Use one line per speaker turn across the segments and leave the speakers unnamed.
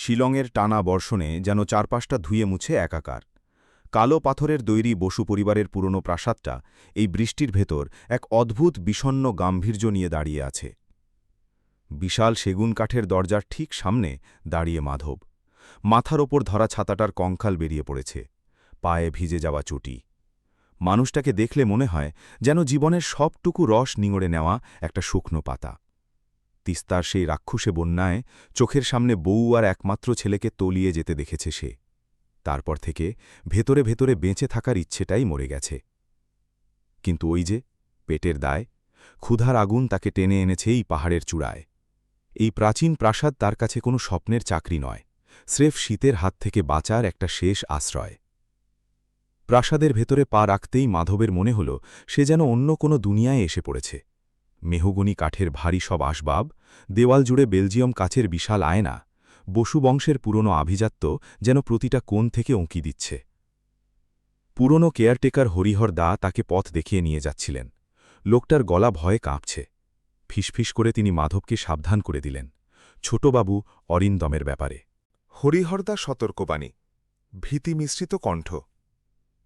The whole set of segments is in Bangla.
শিলংয়ের টানা বর্ষণে যেন চারপাশটা ধুয়ে মুছে একাকার। কালো পাথরের তৈরি বসু পরিবারের পুরনো প্রাসাদটা এই বৃষ্টির ভেতর এক অদ্ভুত বিষণ্ণ গাম্ভীর্য নিয়ে দাঁড়িয়ে আছে। বিশাল সেগুন কাঠের দরজার ঠিক সামনে দাঁড়িয়ে মাধব। মাথার ওপর ধরা ছাতাটার কঙ্কাল বেরিয়ে পড়েছে, পায়ে ভিজে যাওয়া চটি। মানুষটাকে দেখলে মনে হয় যেন জীবনের সবটুকু রস নিঙড়ে নেওয়া একটা শুকনো পাতা। তিস্তার সেই রাক্ষসে বন্যায় চোখের সামনে বউ আর একমাত্র ছেলেকে তলিয়ে যেতে দেখেছে সে। তারপর থেকে ভেতরে ভেতরে বেঁচে থাকার ইচ্ছেটাই মরে গেছে। কিন্তু ওই যে পেটের দায়, ক্ষুধার আগুন তাকে টেনে এনেছে এই পাহাড়ের চূড়ায়। এই প্রাচীন প্রাসাদ তার কাছে কোনো স্বপ্নের চাকরি নয়, স্রেফ শীতের হাত থেকে বাঁচার একটা শেষ আশ্রয়। প্রাসাদের ভেতরে পা রাখতেই মাধবের মনে হল সে যেন অন্য কোনো দুনিয়ায় এসে পড়েছে। মেহগনি কাঠের ভারী সব আসবাব, দেওয়াল জুড়ে বেলজিয়াম কাচের বিশাল আয়না, বসু বংশের পুরনো আভিজাত্য যেন প্রতিটা কোণ থেকে উঁকি দিচ্ছে। পুরনো কেয়ারটেকার হরিহর দা তাকে পথ দেখিয়ে নিয়ে যাচ্ছিলেন। লোকটার গলা ভয়ে কাঁপছে। ফিসফিস করে তিনি মাধবকে সাবধান করে দিলেন, ছোটবাবু অরিন্দমের ব্যাপারে।
হরিহরদা সতর্কবাণী, ভীতি মিশ্রিত কণ্ঠ।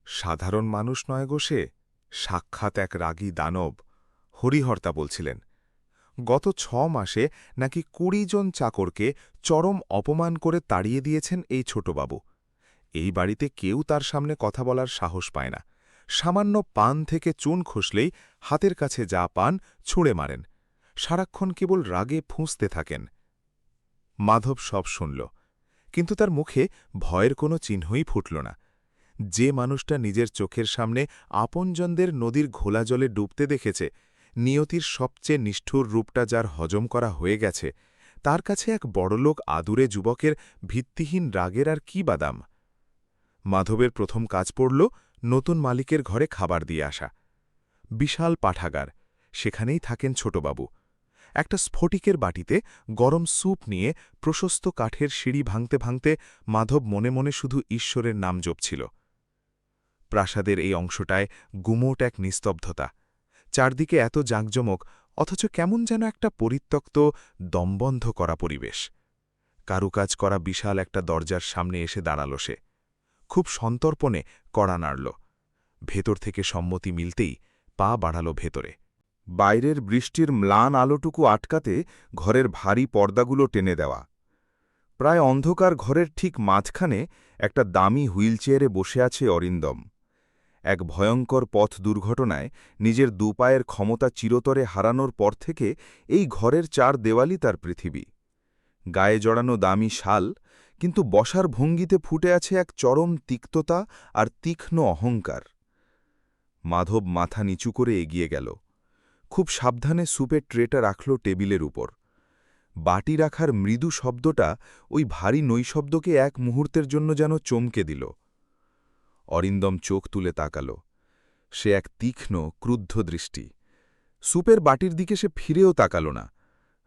সাধারণ মানুষ নয় গো সে, সাক্ষাৎ এক রাগী দানব। হরিহরদা বলছিলেন, গত 6 মাসে নাকি 20 জন চাকরকে চরম অপমান করে তাড়িয়ে দিয়েছেন এই ছোটবাবু। এই বাড়িতে কেউ তার সামনে কথা বলার সাহস পায় না। সামান্য পান থেকে চুন খসলেই হাতের কাছে যা পান ছুঁড়ে মারেন। সারাক্ষণ কেবল রাগে ফুঁসতে থাকেন। মাধব সব শুনল, কিন্তু তার মুখে ভয়ের কোনো চিহ্নই ফুটল না। যে মানুষটা নিজের চোখের সামনে আপনজনদের নদীর ঘোলা জলে ডুবতে দেখেছে, নিয়তির সবচেয়ে নিষ্ঠুর রূপটা যার হজম করা হয়ে গেছে, তার কাছে এক বড়লোক আদুরে যুবকের ভিত্তিহীন রাগের আর কি বাদাম। মাধবের প্রথম কাজ পড়ল নতুন মালিকের ঘরে খাবার দিয়ে আসা। বিশাল পাঠাগার, সেখানেই থাকেন ছোটবাবু। একটা স্ফটিকের বাটিতে গরম স্যুপ নিয়ে প্রশস্ত কাঠের সিঁড়ি ভাঙতে ভাঙতে মাধব মনে মনে শুধু ঈশ্বরের নাম জপছিল। প্রাসাদের এই অংশটায় গুমোট এক নিস্তব্ধতা। চারদিকে এত জাঁকজমক, অথচ কেমন যেন একটা পরিত্যক্ত, দমবন্ধ করা পরিবেশ। কারুকাজ করা বিশাল একটা দরজার সামনে এসে দাঁড়াল সে। খুব সন্তর্পণে কড়া নাড়ল। ভেতর থেকে সম্মতি মিলতেই পা বাড়াল ভেতরে।
বাইরের বৃষ্টির ম্লান আলোটুকু আটকাতে ঘরের ভারী পর্দাগুলো টেনে দেওয়া। প্রায় অন্ধকার ঘরের ঠিক মাঝখানে একটা দামি হুইলচেয়ারে বসে আছে অরিন্দম। এক ভয়ঙ্কর পথ দুর্ঘটনায় নিজের দুপায়ের ক্ষমতা চিরতরে হারানোর পর থেকে এই ঘরের 4 দেওয়ালই তার পৃথিবী। গায়ে জড়ানো দামি শাল, কিন্তু বসার ভঙ্গিতে ফুটে আছে এক চরম তিক্ততা আর তীক্ষ্ণ অহংকার। মাধব মাথা নিচু করে এগিয়ে গেল। খুব সাবধানে স্যুপের ট্রেটা রাখল টেবিলের উপর। বাটি রাখার মৃদু শব্দটা ওই ভারী নৈশব্দকে এক মুহূর্তের জন্য যেন চমকে দিল। অরিন্দম চোখ তুলে তাকাল। সে এক তীক্ষ্ণ, ক্রুদ্ধ দৃষ্টি। স্যুপের বাটির দিকে সে ফিরেও তাকাল না।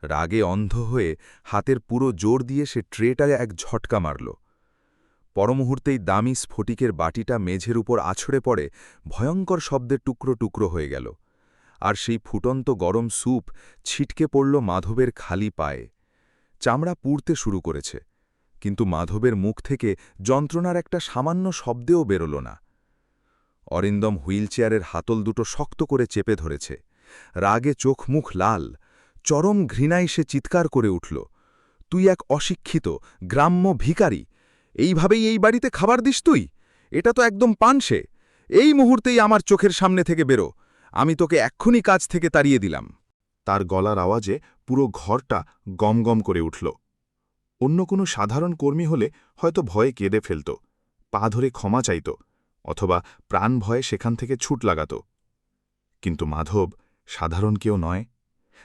রাগে অন্ধ হয়ে হাতের পুরো জোর দিয়ে সে ট্রেটায় এক ঝটকা মারল। পরমুহূর্তেই দামি স্ফটিকের বাটিটা মেঝের উপর আছড়ে পড়ে ভয়ঙ্কর শব্দে টুকরো টুকরো হয়ে গেল। আর সেই ফুটন্ত গরম স্যুপ ছিটকে পড়ল মাধবের খালি পায়ে। চামড়া পুড়তে শুরু করেছে, কিন্তু মাধবের মুখ থেকে যন্ত্রণার একটা সামান্য শব্দেও বেরোল না। অরিন্দম হুইলচেয়ারের হাতল দুটো শক্ত করে চেপে ধরেছে। রাগে চোখ মুখ লাল। চরম ঘৃণায় সে চিৎকার করে উঠল, তুই এক অশিক্ষিত গ্রাম্য ভিখারি! এইভাবেই এই বাড়িতে খাবার দিস তুই? এটা তো একদম পানসে! এই মুহূর্তেই আমার চোখের সামনে থেকে বেরো, আমি তোকে এক্ষুনি কাজ থেকে তাড়িয়ে দিলাম। তার গলার আওয়াজে পুরো ঘরটা গমগম করে উঠল। অন্য কোনো সাধারণ কর্মী হলে হয়তো ভয়ে কেঁদে ফেলত, পা ধরে ক্ষমা চাইত, অথবা প্রাণ ভয়ে সেখান থেকে ছুট লাগাত। কিন্তু মাধব সাধারণ কেউ নয়।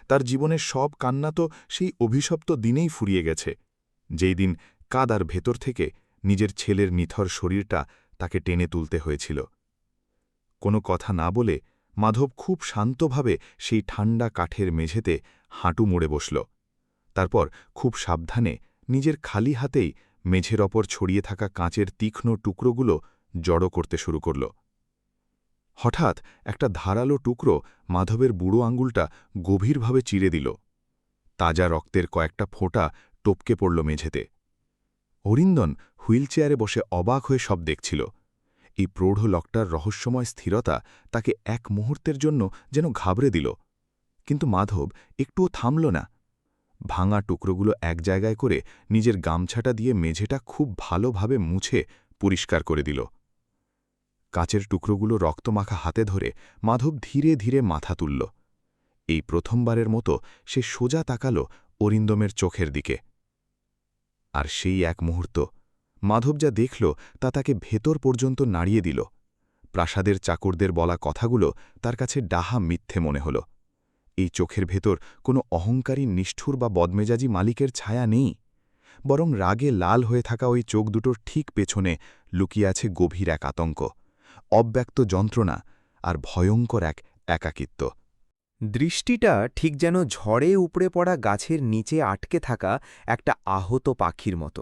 তার জীবনের সব কান্না তো সেই অভিশপ্ত দিনেই ফুরিয়ে গেছে, যেই দিন কাদার ভেতর থেকে নিজের ছেলের নিথর শরীরটা তাকে টেনে তুলতে হয়েছিল। কোনো কথা না বলে মাধব খুব শান্তভাবে সেই ঠান্ডা কাঠের মেঝেতে হাঁটু মুড়ে বসল। তারপর খুব সাবধানে নিজের খালি হাতেই মেঝের ওপর ছড়িয়ে থাকা কাঁচের তীক্ষ্ণ টুকরোগুলো জড়ো করতে শুরু করল। হঠাৎ একটা ধারালো টুকরো মাধবের বুড়ো আঙুলটা গভীরভাবে চিরে দিল। তাজা রক্তের কয়েকটা ফোঁটা টপকে পড়ল মেঝেতে।
অরিন্দন হুইলচেয়ারে বসে অবাক হয়ে সব দেখছিল। এই প্রৌঢ় লোকটার রহস্যময় স্থিরতা তাকে এক মুহূর্তের জন্য যেন ঘাবড়ে দিল। কিন্তু মাধব একটুও থামল না। ভাঙা টুকরোগুলো এক জায়গায় করে নিজের গামছাটা দিয়ে মেঝেটা খুব ভালোভাবে মুছে পরিষ্কার করে দিল। কাচের টুকরোগুলো রক্তমাখা হাতে ধরে মাধব ধীরে ধীরে মাথা তুলল। এই প্রথমবারের মতো সে সোজা তাকাল অরিন্দমের চোখের দিকে। আর সেই এক মুহূর্ত মাধব যা দেখল তা তাকে ভেতর পর্যন্ত নাড়িয়ে দিল। প্রাসাদের চাকরদের বলা কথাগুলো তার কাছে ডাহা মিথ্যে মনে হল। এই চোখের ভেতর কোনো অহংকারী নিষ্ঠুর বা বদমেজাজি মালিকের ছায়া নেই, বরং রাগে লাল হয়ে থাকা ওই চোখ দুটোর ঠিক পেছনে লুকিয়ে আছে গভীর এক আতঙ্ক, অব্যক্ত যন্ত্রণা আর ভয়ঙ্কর এক একাকিত্ব।
দৃষ্টিটা ঠিক যেন ঝড়ে উপড়ে পড়া গাছের নিচে আটকে থাকা একটা আহত পাখির মতো,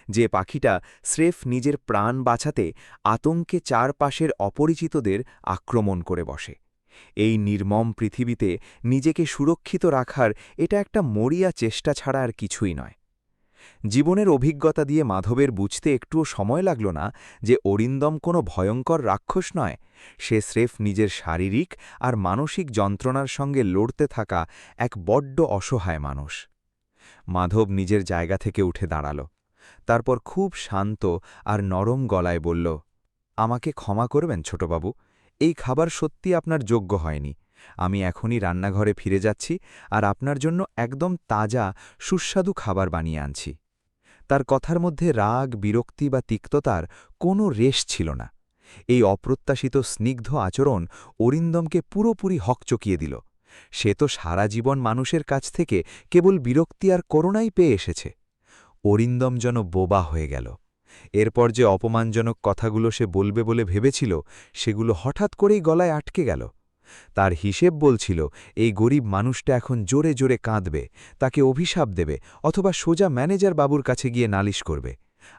যে পাখিটা স্রেফ নিজের প্রাণ বাঁচাতে আতঙ্কে চারপাশের অপরিচিতদের আক্রমণ করে বসে। এই নির্মম পৃথিবীতে নিজেকে সুরক্ষিত রাখার এটা একটা মরিয়া চেষ্টা ছাড়া আর কিছুই নয়। জীবনের অভিজ্ঞতা দিয়ে মাধবের বুঝতে একটুও সময় লাগল না যে অরিন্দম কোনো ভয়ঙ্কর রাক্ষস নয়, সে স্রেফ নিজের শারীরিক আর মানসিক যন্ত্রণার সঙ্গে লড়তে থাকা এক বড্ড অসহায় মানুষ। মাধব নিজের জায়গা থেকে উঠে দাঁড়াল। তারপর খুব শান্ত আর নরম গলায় বলল, আমাকে ক্ষমা করবেন ছোটবাবু, এই খাবার সত্যি আপনার যোগ্য হয়নি। আমি এখনই রান্নাঘরে ফিরে যাচ্ছি আর আপনার জন্য একদম তাজা সুস্বাদু খাবার বানিয়ে আনছি। তার কথার মধ্যে রাগ, বিরক্তি বা তিক্ততার কোনো রেশ ছিল না। এই অপ্রত্যাশিত স্নিগ্ধ আচরণ অরিন্দমকে পুরোপুরি হকচকিয়ে দিল। সে তো সারা জীবন মানুষের কাছ থেকে কেবল বিরক্তি আর করুণাই পেয়ে এসেছে। অরিন্দম যেন বোবা হয়ে গেল। এরপর যে অপমানজনক কথাগুলো সে বলবে বলে ভেবেছিল, সেগুলো হঠাৎ করেই গলায় আটকে গেল। তার হিসেব বলছিল এই গরিব মানুষটা এখন জোরে জোরে কাঁদবে, তাকে অভিশাপ দেবে অথবা সোজা ম্যানেজার বাবুর কাছে গিয়ে নালিশ করবে।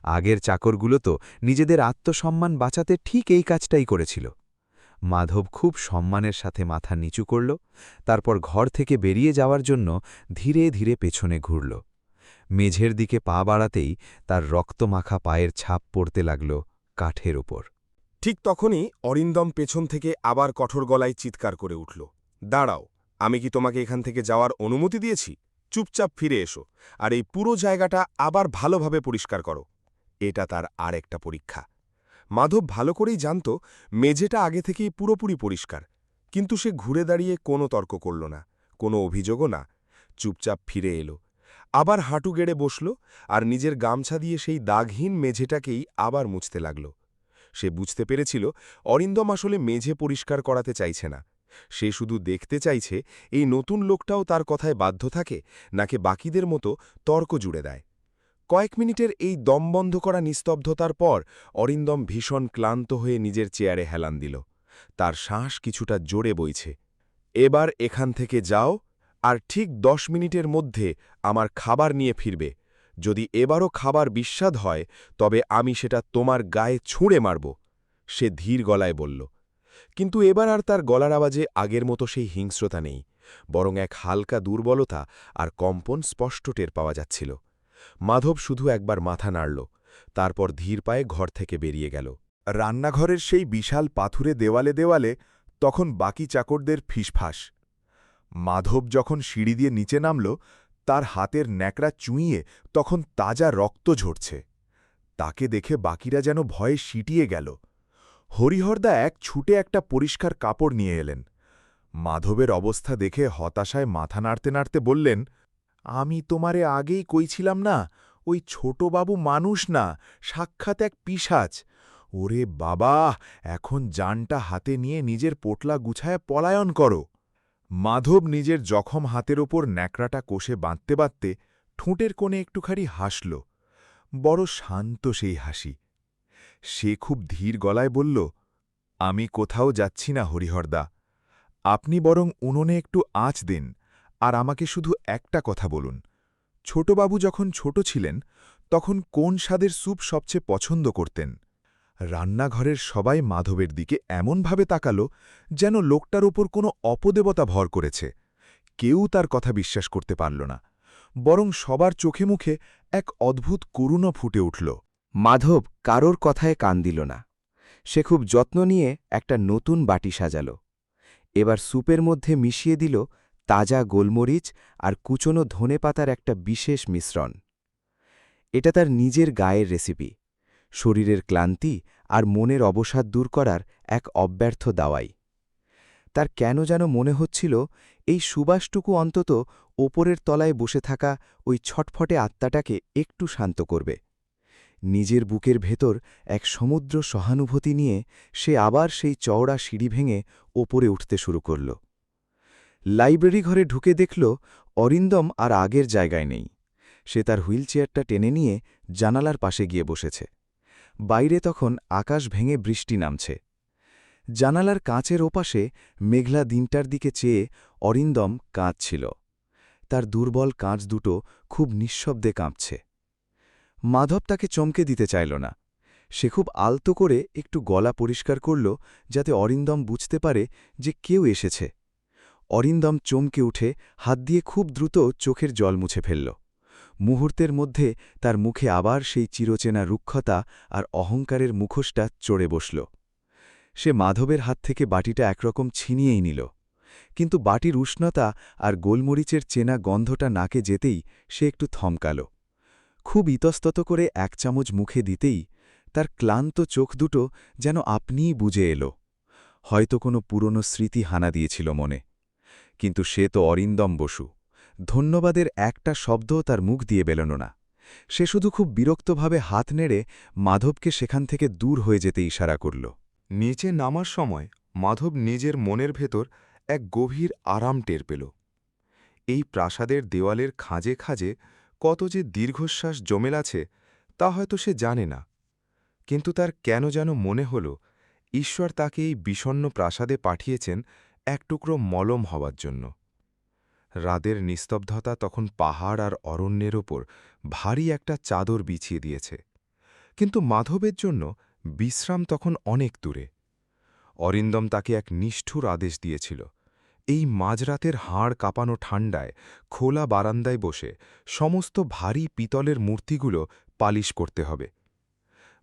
আগের চাকরগুলো তো নিজেদের আত্মসম্মান বাঁচাতে ঠিক এই কাজটাই করেছিল। মাধব খুব সম্মানের সাথে মাথা নিচু করল, তারপর ঘর থেকে বেরিয়ে যাওয়ার জন্য ধীরে ধীরে পেছনে ঘুরল। মেঝের দিকে পা বাড়াতেই তার রক্তমাখা পায়ের ছাপ পড়তে লাগল কাঠের উপর।
ঠিক তখনই অরিন্দম পেছন থেকে আবার কঠোর গলায় চিৎকার করে উঠল, দাঁড়াও, আমি কি তোমাকে এখান থেকে যাওয়ার অনুমতি দিয়েছি? চুপচাপ ফিরে এসো আর এই পুরো জায়গাটা আবার ভালোভাবে পরিষ্কার করো। এটা তার আর একটা পরীক্ষা। মাধব ভালো করেই জানত মেঝেটা আগে থেকেই পুরোপুরি পরিষ্কার, কিন্তু সে ঘুরে দাঁড়িয়ে কোনো তর্ক করল না, কোনো অভিযোগও না। চুপচাপ ফিরে এলো, আবার হাঁটু গেড়ে বসল আর নিজের গামছা দিয়ে সেই দাগহীন মেঝেটাকেই আবার মুছতে লাগল। সে বুঝতে পেরেছিল অরিন্দম আসলে মেঝে পরিষ্কার করাতে চাইছে না। সে শুধু দেখতে চাইছে এই নতুন লোকটাও তার কথায় বাধ্য থাকে নাকি বাকিদের মতো তর্ক জুড়ে দেয়। কয়েক মিনিটের এই দমবন্ধ করা নিস্তব্ধতার পর অরিন্দম ভীষণ ক্লান্ত হয়ে নিজের চেয়ারে হেলান দিল। তার শ্বাস কিছুটা জোরে বইছে। এবার এখান থেকে যাও আর ঠিক 10 মিনিটের মধ্যে আমার খাবার নিয়ে ফিরবে। যদি এবারও খাবার বিস্বাদ হয় তবে আমি সেটা তোমার গায়ে ছুঁড়ে মারব, সে ধীর গলায় বলল। কিন্তু এবার আর তার গলার আওয়াজে আগের মতো সেই হিংস্রতা নেই, বরং এক হালকা দুর্বলতা আর কম্পন স্পষ্ট টের পাওয়া যাচ্ছিল। মাধব শুধু একবার মাথা নাড়ল, তারপর ধীর পায়ে ঘর থেকে বেরিয়ে গেল। রান্নাঘরের সেই বিশাল পাথুরে দেওয়ালে দেওয়ালে তখন বাকি চাকরদের ফিসফাস। মাধব যখন সিঁড়ি দিয়ে নিচে নামল, তার হাতের ন্যাকড়া চুঁইয়ে তখন তাজা রক্ত ঝরছে। তাকে দেখে বাকিরা যেন ভয়ে সিটিয়ে গেল। হরিহরদা এক ছুটে একটা পরিষ্কার কাপড় নিয়ে এলেন। মাধবের অবস্থা দেখে হতাশায় মাথা নাড়তে নাড়তে বললেন, আমি তোমারে আগেই কইছিলাম না, ওই ছোটবাবু মানুষ না, সাক্ষাৎ এক পিশাচ। ওরে বাবা, এখন জানটা হাতে নিয়ে নিজের পোটলা গুছায় পলায়ন করো। মাধব নিজের জখম হাতের ওপর ন্যাকড়াটা কষে বাঁধতে বাঁধতে ঠোঁটের কোণে একটুখানি হাসল, বড় শান্ত সেই হাসি। সে খুব ধীর গলায় বলল, আমি কোথাও যাচ্ছি না হরিহরদা, আপনি বরং উনুনে একটু আঁচ দিন আর আমাকে শুধু একটা কথা বলুন, ছোটবাবু যখন ছোট ছিলেন তখন কোন স্বাদের স্যুপ সবচেয়ে পছন্দ করতেন? রান্নাঘরের সবাই মাধবের দিকে এমনভাবে তাকাল যেন লোকটার ওপর কোনো অপদেবতা ভর করেছে। কেউ তার কথা বিশ্বাস করতে পারল না।
বরং সবার চোখে মুখে এক অদ্ভুত করুণা ফুটে উঠল।
মাধব কারোর কথায় কান দিল না। সে খুব যত্ন নিয়ে একটা নতুন বাটি সাজাল। এবার স্যুপের মধ্যে মিশিয়ে দিল তাজা গোলমরিচ আর কুচনো ধনেপাতার একটা বিশেষ মিশ্রণ। এটা তার নিজের গায়ের রেসিপি, শরীরের ক্লান্তি আর মনের অবসাদ দূর করার এক অব্যর্থ দাওয়াই। তার কেন যেন মনে হচ্ছিল এই সুবাসটুকু অন্তত ওপরের তলায় বসে থাকা ওই ছটফটে আত্মাটাকে একটু শান্ত করবে। নিজের বুকের ভেতর এক সমুদ্র সহানুভূতি নিয়ে সে আবার সেই চওড়া সিঁড়ি ভেঙে ওপরে উঠতে শুরু করল। লাইব্রেরি ঘরে ঢুকে দেখল অরিন্দম আর আগের জায়গায় নেই। সে তার হুইলচেয়ারটা টেনে নিয়ে জানালার পাশে গিয়ে বসেছে। বাইরে তখন আকাশ ভেঙে বৃষ্টি নামছে। জানালার কাঁচের ওপাশে মেঘলা দিনটার দিকে চেয়ে অরিন্দম কাঁদছিল। তার দুর্বল কাঁচ দুটো খুব নিঃশব্দে কাঁপছে। মাধব তাকে চমকে দিতে চাইল না। সে খুব আলতো করে একটু গলা পরিষ্কার করল, যাতে অরিন্দম বুঝতে পারে যে কেউ এসেছে। অরিন্দম চমকে উঠে হাত দিয়ে খুব দ্রুত চোখের জল মুছে ফেলল। মুহূর্তের মধ্যে তার মুখে আবার সেই চিরচেনা রুক্ষতা আর অহংকারের মুখোশটা চড়ে বসল। সে মাধবের হাত থেকে বাটিটা একরকম ছিনিয়েই নিল, কিন্তু বাটির উষ্ণতা আর গোলমরিচের চেনা গন্ধটা নাকে যেতেই সে একটু থমকাল। খুব ইতস্তত করে এক চামচ মুখে দিতেই তার ক্লান্ত চোখ দুটো যেন আপনিই বুঝে এল। হয়তো কোনো পুরনো স্মৃতি হানা দিয়েছিল মনে। কিন্তু সে তো অরিন্দম বসু। ধন্যবাদের একটা শব্দও তার মুখ দিয়ে বেরোনো না। সে শুধু খুব বিরক্তভাবে হাত নেড়ে মাধবকে সেখান থেকে দূর হয়ে যেতে ইশারা করল।
নিচে নামার সময় মাধব নিজের মনের ভেতর এক গভীর আরাম টের পেল। এই প্রাসাদের দেওয়ালের খাঁজে খাঁজে কত যে দীর্ঘশ্বাস জমেল আছে তা হয়তো সে জানে না, কিন্তু তার কেন যেন মনে হল ঈশ্বর তাকে এই বিষণ্ণ প্রাসাদে পাঠিয়েছেন এক টুকরো মলম হওয়ার জন্য। রাতের নিস্তব্ধতা তখন পাহাড় আর অরণ্যের ওপর ভারী একটা চাদর বিছিয়ে দিয়েছে, কিন্তু মাধবের জন্য বিশ্রাম তখন অনেক দূরে। অরিন্দম তাকে এক নিষ্ঠুর আদেশ দিয়েছিল, এই মাঝরাতের হাড় কাঁপানো ঠান্ডায় খোলা বারান্দায় বসে সমস্ত ভারী পিতলের মূর্তিগুলো পালিশ করতে হবে।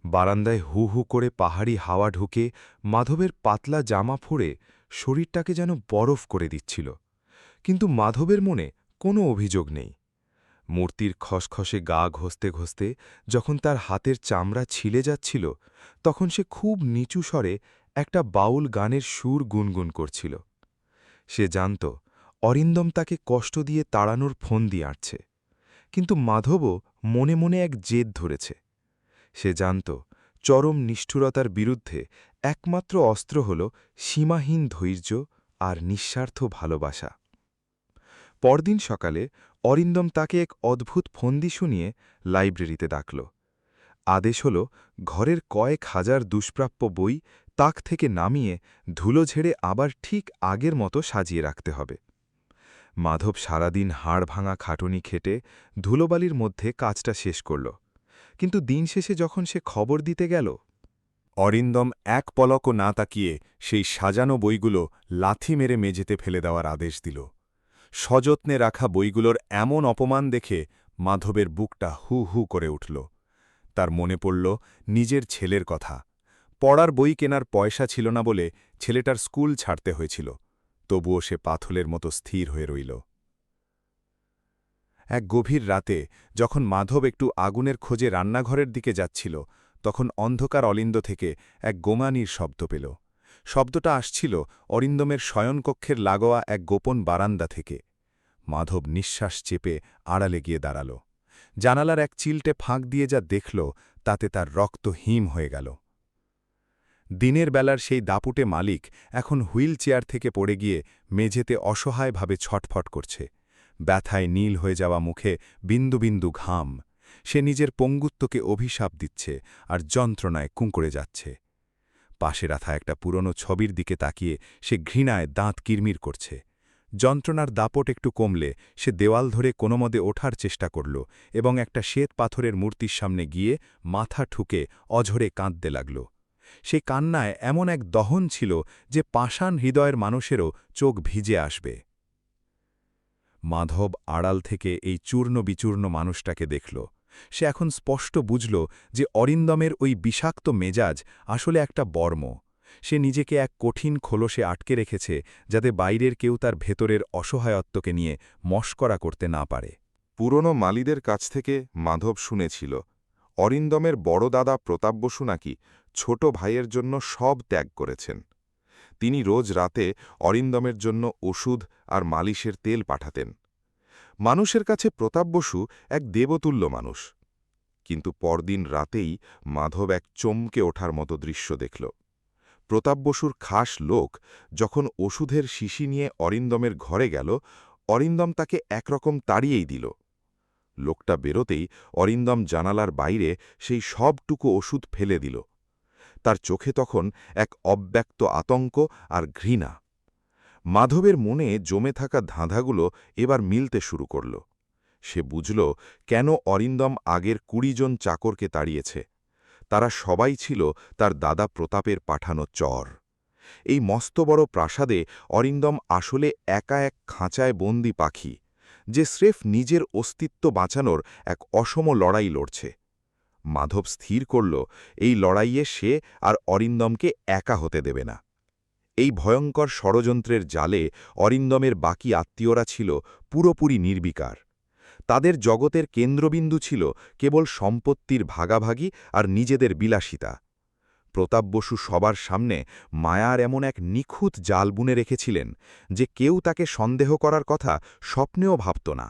বারান্দায় হু হু করে পাহাড়ি হাওয়া ঢুকে মাধবের পাতলা জামা ফুঁড়ে শরীরটাকে যেন বরফ করে দিচ্ছিল, কিন্তু মাধবের মনে কোনো অভিযোগ নেই। মূর্তির খসখসে গা ঘষতে ঘষতে যখন তার হাতের চামড়া ছিলে যাচ্ছিল, তখন সে খুব নিচু স্বরে একটা বাউল গানের সুর গুনগুন করছিল। সে জানত অরিন্দম তাকে কষ্ট দিয়ে তাড়ানোর ফোন দিয়ে আঁটছে, কিন্তু মাধবও মনে মনে এক জেদ ধরেছে। সে জানত চরম নিষ্ঠুরতার বিরুদ্ধে একমাত্র অস্ত্র হল সীমাহীন ধৈর্য আর নিঃস্বার্থ ভালোবাসা। পরদিন সকালে অরিন্দম তাকে এক অদ্ভুত ফন্দি শুনিয়ে লাইব্রেরিতে ডাকল। আদেশ হল ঘরের কয়েক হাজার দুষ্প্রাপ্য বই তাক থেকে নামিয়ে ধুলো ঝেড়ে আবার ঠিক আগের মতো সাজিয়ে রাখতে হবে। মাধব সারাদিন হাড় ভাঙা খাটুনি খেটে ধুলোবালির মধ্যে কাজটা শেষ করল, কিন্তু দিন শেষে যখন সে খবর দিতে গেল,
অরিন্দম এক পলকও না তাকিয়ে সেই সাজানো বইগুলো লাথি মেরে মেঝেতে ফেলে দেওয়ার আদেশ দিল। সযত্নে রাখা বইগুলোর এমন অপমান দেখে মাধবের বুকটা হু হু করে উঠল। তার মনে পড়ল নিজের ছেলের কথা। পড়ার বই কেনার পয়সা ছিল না বলে ছেলেটার স্কুল ছাড়তে হয়েছিল, তবুও সে পাথলের মতো স্থির হয়ে রইল। এক গভীর রাতে যখন মাধব একটু আগুনের খোঁজে রান্নাঘরের দিকে যাচ্ছিল, তখন অন্ধকার অলিন্দ থেকে এক গোঙানির শব্দ পেল। শব্দটা আসছিল অরিন্দমের শয়নকক্ষের লাগোয়া এক গোপন বারান্দা থেকে। মাধব নিঃশ্বাস চেপে আড়ালে গিয়ে দাঁড়াল। জানালার এক চিলটে ফাঁক দিয়ে যা দেখল, তাতে তার রক্ত হিম হয়ে গেল। দিনের বেলার সেই দাপুটে মালিক এখন হুইল চেয়ার থেকে পড়ে গিয়ে মেঝেতে অসহায়ভাবে ছটফট করছে। ব্যথায় নীল হয়ে যাওয়া মুখে বিন্দু বিন্দু ঘাম। সে নিজের পঙ্গুত্বকে অভিশাপ দিচ্ছে আর যন্ত্রণায় কুঁকড়ে যাচ্ছে। পাশে রাখা একটা পুরনো ছবির দিকে তাকিয়ে সে ঘৃণায় দাঁত কিরমির করছে। যন্ত্রণার দাপট একটু কমলে সে দেওয়াল ধরে কোনোমতে ওঠার চেষ্টা করল এবং একটা শ্বেত পাথরের মূর্তির সামনে গিয়ে মাথা ঠুকে অঝরে কাঁদতে লাগল। সে কান্নায় এমন এক দহন ছিল যে পাষাণ হৃদয়ের মানুষেরও চোখ ভিজে আসবে।
মাধব আড়াল থেকে এই চূর্ণ বিচূর্ণ মানুষটাকে দেখল। সে এখন স্পষ্ট বুঝল যে অরিন্দমের ওই বিষাক্ত মেজাজ আসলে একটা বর্ম। সে নিজেকে এক কঠিন খোলসে আটকে রেখেছে, যাতে বাইরের কেউ তার ভেতরের অসহায়ত্বকে নিয়ে মস্করা করতে না পারে।
পুরনো মালিদের কাছ থেকে মাধব শুনেছিল, অরিন্দমের বড় দাদা প্রতাপ বসু নাকি ছোট ভাইয়ের জন্য সব ত্যাগ করেছেন। তিনি রোজ রাতে অরিন্দমের জন্য ওষুধ আর মালিশের তেল পাঠাতেন। মানুষের কাছে প্রতাপ বসু এক দেবতুল্য মানুষ। কিন্তু পরদিন রাতেই মাধব এক চমকে ওঠার মতো দৃশ্য দেখল। প্রতাপ বসুর খাস লোক যখন ওষুধের শিশি নিয়ে অরিন্দমের ঘরে গেল, অরিন্দম তাকে একরকম তাড়িয়েই দিল। লোকটা বেরোতেই অরিন্দম জানালার বাইরে সেই সবটুকু ওষুধ ফেলে দিল। তার চোখে তখন এক অব্যক্ত আতঙ্ক আর ঘৃণা। মাধবের মনে জমে থাকা ধাঁধাগুলো এবার মিলতে শুরু করল। সে বুঝল কেন অরিন্দম আগের ২০ জন চাকরকে তাড়িয়েছে। তারা সবাই ছিল তার দাদা প্রতাপের পাঠানো চর। এই মস্ত বড় প্রাসাদে অরিন্দম আসলে একা এক খাঁচায় বন্দি পাখি, যে স্রেফ নিজের অস্তিত্ব বাঁচানোর এক অসম লড়াই লড়ছে। মাধব স্থির করল, এই লড়াইয়ে সে আর অরিন্দমকে একা হতে দেবে না। এই ভয়ঙ্কর ষড়যন্ত্রের জালে অরিন্দমের বাকি আত্মীয়রা ছিল পুরোপুরি নির্বিকার। তাদের জগতের কেন্দ্রবিন্দু ছিল কেবল সম্পত্তির ভাগাভাগি আর নিজেদের বিলাসিতা। প্রতাপ বসু সবার সামনে মায়ার এমন এক নিখুঁত জাল বুনে রেখেছিলেন যে কেউ তাকে সন্দেহ করার কথা স্বপ্নেও ভাবত না।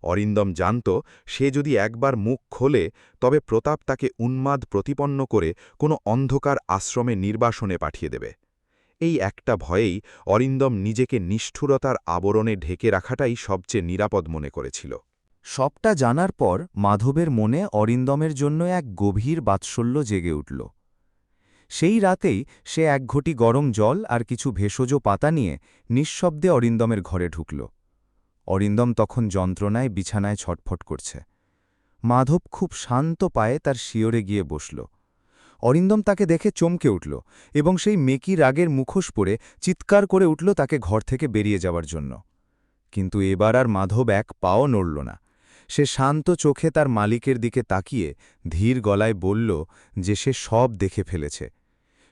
অরিন্দম জানত, সে যদি একবার মুখ খোলে তবে প্রতাপ তাকে উন্মাদ প্রতিপন্ন করে কোনো অন্ধকার আশ্রমে নির্বাসনে পাঠিয়ে দেবে। এই একটা ভয়েই অরিন্দম নিজেকে নিষ্ঠুরতার আবরণে ঢেকে রাখাটাই সবচেয়ে নিরাপদ মনে করেছিল।
সবটা জানার পর মাধবের মনে অরিন্দমের জন্য এক গভীর বাৎসল্য জেগে উঠল। সেই রাতেই সে এক ঘটি গরম জল আর কিছু ভেষজ পাতা নিয়ে নিঃশব্দে অরিন্দমের ঘরে ঢুকল। অরিন্দম তখন যন্ত্রণায় বিছানায় ছটফট করছে। মাধব খুব শান্ত পায়ে তার শিয়রে গিয়ে বসল। অরিন্দম তাকে দেখে চমকে উঠল এবং সেই মেকি রাগের মুখোশ পরে চিৎকার করে উঠল তাকে ঘর থেকে বেরিয়ে যাওয়ার জন্য। কিন্তু এবার আর মাধব এক পাও নড়ল না। সে শান্ত চোখে তার মালিকের দিকে তাকিয়ে ধীর গলায় বলল যে সে সব দেখে ফেলেছে।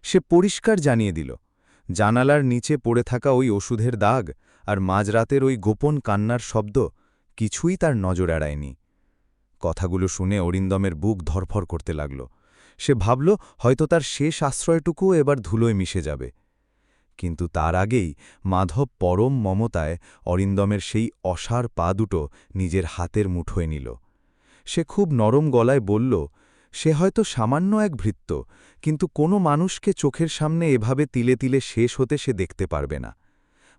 সে পরিষ্কার জানিয়ে দিল, জানালার নিচে পড়ে থাকা ওই ওষুধের দাগ আর মাঝরাতের ওই গোপন কান্নার শব্দ কিছুই তার নজর এড়ায়নি। কথাগুলো শুনে অরিন্দমের বুক ধরফর করতে লাগল। সে ভাবল হয়তো তার শেষ আশ্রয়টুকুও এবার ধুলোয় মিশে যাবে। কিন্তু তার আগেই মাধব পরম মমতায় অরিন্দমের সেই অসার পা দুটো নিজের হাতের মুঠোয় নিল। সে খুব নরম গলায় বলল, সে হয়তো সামান্য এক ভৃত্য, কিন্তু কোনো মানুষকে চোখের সামনে এভাবে তিলে তিলে শেষ হতে সে দেখতে পারবে না।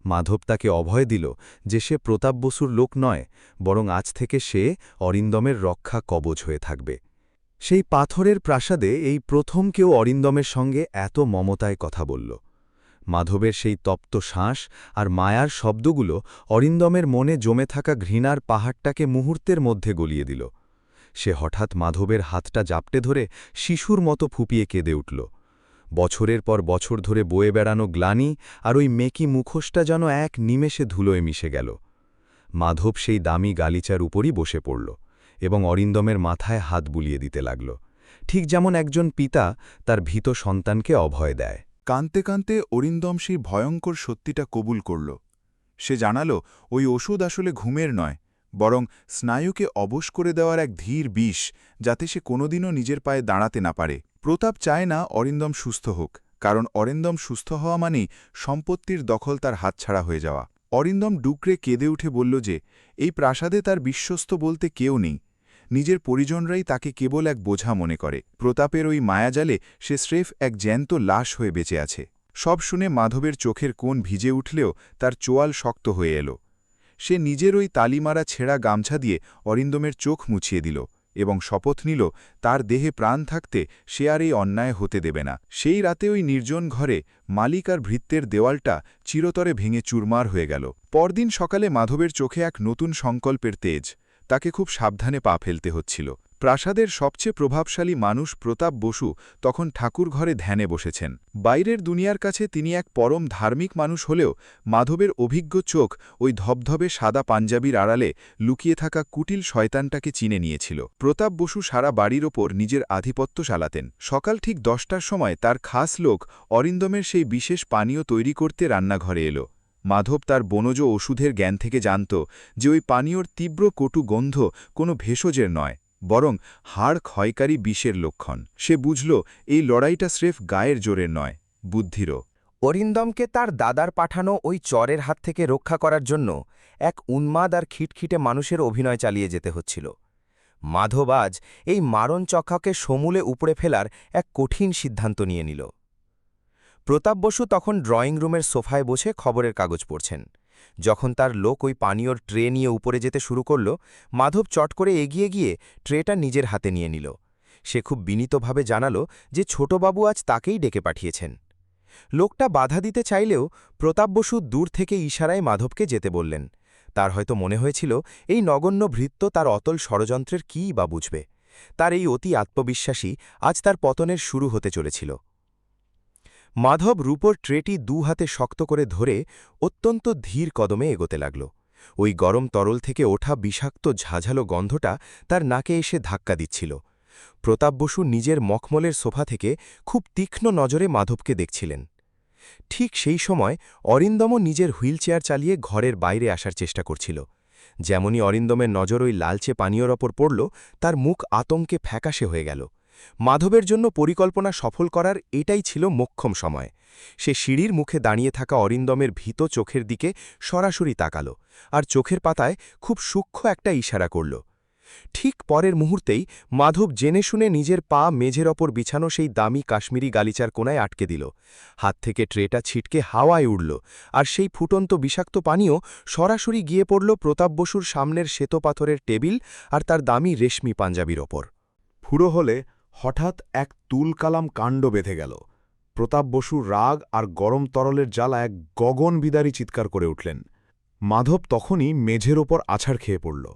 মাধব তাকে অভয় দিল যে সে প্রতাপ বসুর লোক নয়, বরং আজ থেকে সে অরিন্দমের রক্ষা কবচ হয়ে থাকবে। সেই পাথরের প্রাসাদে এই প্রথম কেউ অরিন্দমের সঙ্গে এত মমতায় কথা বলল। মাধবের সেই তপ্ত শ্বাস আর মায়ার শব্দগুলো অরিন্দমের মনে জমে থাকা ঘৃণার পাহাড়টাকে মুহূর্তের মধ্যে গলিয়ে দিল। সে হঠাৎ মাধবের হাতটা জাপটে ধরে শিশুর মতো ফুপিয়ে কেঁদে উঠল। বছরের পর বছর ধরে বয়ে বেড়ানো গ্লানি আর ওই মেকি মুখোশটা যেন এক নিমেষে ধুলোয় মিশে গেল। মাধব সেই দামি গালিচার উপরই বসে পড়ল এবং অরিন্দমের মাথায় হাত বুলিয়ে দিতে লাগল, ঠিক যেমন একজন পিতা তার ভীত সন্তানকে অভয় দেয়।
কাঁদতে কাঁদতে অরিন্দম সেই ভয়ঙ্কর সত্যিটা কবুল করল। সে জানাল, ওই ওষুধ আসলে ঘুমের নয়, বরং স্নায়ুকে অবশ করে দেওয়ার এক ধীর বিষ, যাতে সে কোনোদিনও নিজের পায়ে দাঁড়াতে না পারে। প্রতাপ চায় না অরিন্দম সুস্থ হোক, কারণ অরিন্দম সুস্থ হওয়া মানেই সম্পত্তির দখল তার হাতছাড়া হয়ে যাওয়া। অরিন্দম ডুকরে কেঁদে উঠে বলল যে এই প্রাসাদে তার বিশ্বস্ত বলতে কেউ নেই। নিজের পরিজনরাই তাকে কেবল এক বোঝা মনে করে। প্রতাপের ওই মায়াজালে সে স্রেফ এক জ্যান্ত লাশ হয়ে বেঁচে আছে। সব শুনে মাধবের চোখের কোণ ভিজে উঠলেও তার চোয়াল শক্ত হয়ে এল। সে নিজের ওই তালিমারা ছেঁড়া গামছা দিয়ে অরিন্দমের চোখ মুছিয়ে দিল এবং শপথ নিল তার দেহে প্রাণ থাকতে সে আর এই অন্যায় হতে দেবে না। সেই রাতে ওই নির্জন ঘরে মালিক আর ভৃত্যের দেওয়ালটা চিরতরে ভেঙে চুরমার হয়ে গেল। পরদিন সকালে মাধবের চোখে এক নতুন সংকল্পের তেজ। তাকে খুব সাবধানে পা ফেলতে হচ্ছিল। প্রাসাদের সবচেয়ে প্রভাবশালী মানুষ প্রতাপ বসু তখন ঠাকুরঘরে ধ্যানে বসেছেন। বাইরের দুনিয়ার কাছে তিনি এক পরম ধার্মিক মানুষ হলেও মাধবের অভিজ্ঞ চোখ ওই ধবধবে সাদা পাঞ্জাবির আড়ালে লুকিয়ে থাকা কুটিল শয়তানটাকে চিনে নিয়েছিল। প্রতাপ বসু সারা বাড়ির ওপর নিজের আধিপত্য চালাতেন। সকাল ঠিক 10টার সময় তার খাস লোক অরিন্দমের সেই বিশেষ পানীয় তৈরি করতে রান্নাঘরে এলো। মাধব তার বনজ ওষুধের জ্ঞান থেকে জানত যে ওই পানীয়র তীব্র কটু গন্ধ কোনো ভেষজের নয়, বরং হাড় ক্ষয়কারী বিষের লক্ষণ। সে বুঝল এই লড়াইটা স্রেফ গায়ের জোরের নয়, বুদ্ধিরও।
অরিন্দমকে তার দাদার পাঠানো ওই চরের হাত থেকে রক্ষা করার জন্য এক উন্মাদ আর খিটখিটে মানুষের অভিনয় চালিয়ে যেতে হচ্ছিল। মাধব আজ এই মারণ চক্রাকে সমূলে উপড়ে ফেলার এক কঠিন সিদ্ধান্ত নিয়ে নিল। প্রতাপ বসু তখন ড্রয়িং রুমের সোফায় বসে খবরের কাগজ পড়ছেন। যখন তার লোক ওই পানীয়র ট্রে নিয়ে উপরে যেতে শুরু করল, মাধব চট করে এগিয়ে গিয়ে ট্রেটা নিজের হাতে নিয়ে নিল। সে খুব বিনীতভাবে জানাল যে ছোটবাবু আজ তাকেই ডেকে পাঠিয়েছেন। লোকটা বাধা দিতে চাইলেও প্রতাপ বসু দূর থেকে ইশারায় মাধবকে যেতে বললেন। তার হয়তো মনে হয়েছিল এই নগণ্য ভৃত্য তার অতল ষড়যন্ত্রের কীই বা বুঝবে। তার এই অতি আত্মবিশ্বাসী আজ তার পতনের শুরু হতে চলেছিল। মাধব রূপোর ট্রেটি দু হাতে শক্ত করে ধরে অত্যন্ত ধীর কদমে এগোতে লাগল। ওই গরম তরল থেকে ওঠা বিষাক্ত ঝাঝালো গন্ধটা তার নাকে এসে ধাক্কা দিচ্ছিল। প্রতাপ বসু নিজের মখমলের সোফা থেকে খুব তীক্ষ্ণ নজরে মাধবকে দেখছিলেন। ঠিক সেই সময় অরিন্দমও নিজের হুইলচেয়ার চালিয়ে ঘরের বাইরে আসার চেষ্টা করছিল। যেমনই অরিন্দমের নজর ওই লালচে পানীয়র ওপর পড়ল, তার মুখ আতঙ্কে ফ্যাকাশে হয়ে গেল। মাধবের জন্য পরিকল্পনা সফল করার এটাই ছিল মোক্ষম সময়। সে সিঁড়ির মুখে দাঁড়িয়ে থাকা অরিন্দমের ভীত চোখের দিকে সরাসরি তাকাল আর চোখের পাতায় খুব সূক্ষ্ম একটা ইশারা করল। ঠিক পরের মুহূর্তেই মাধব জেনে শুনে নিজের পা মেঝের ওপর বিছানো সেই দামি কাশ্মীরি গালিচার কোনায় আটকে দিল। হাত থেকে ট্রেটা ছিটকে হাওয়ায় উড়ল, আর সেই ফুটন্ত বিষাক্ত পানীয় সরাসরি গিয়ে পড়ল প্রতাপ বসুর সামনের শ্বেতপাথরের টেবিল আর তার দামি রেশমি পাঞ্জাবির ওপর।
ফুরো হলে হঠাৎ এক তুলকালাম কাণ্ড বেঁধে গেল। প্রতাপ বসু রাগ আর গরম তরলের জ্বালা এক গগনবিদারী চিৎকার করে উঠলেন। মাধব তখনই মেঝের ওপর আছাড় খেয়ে পড়ল,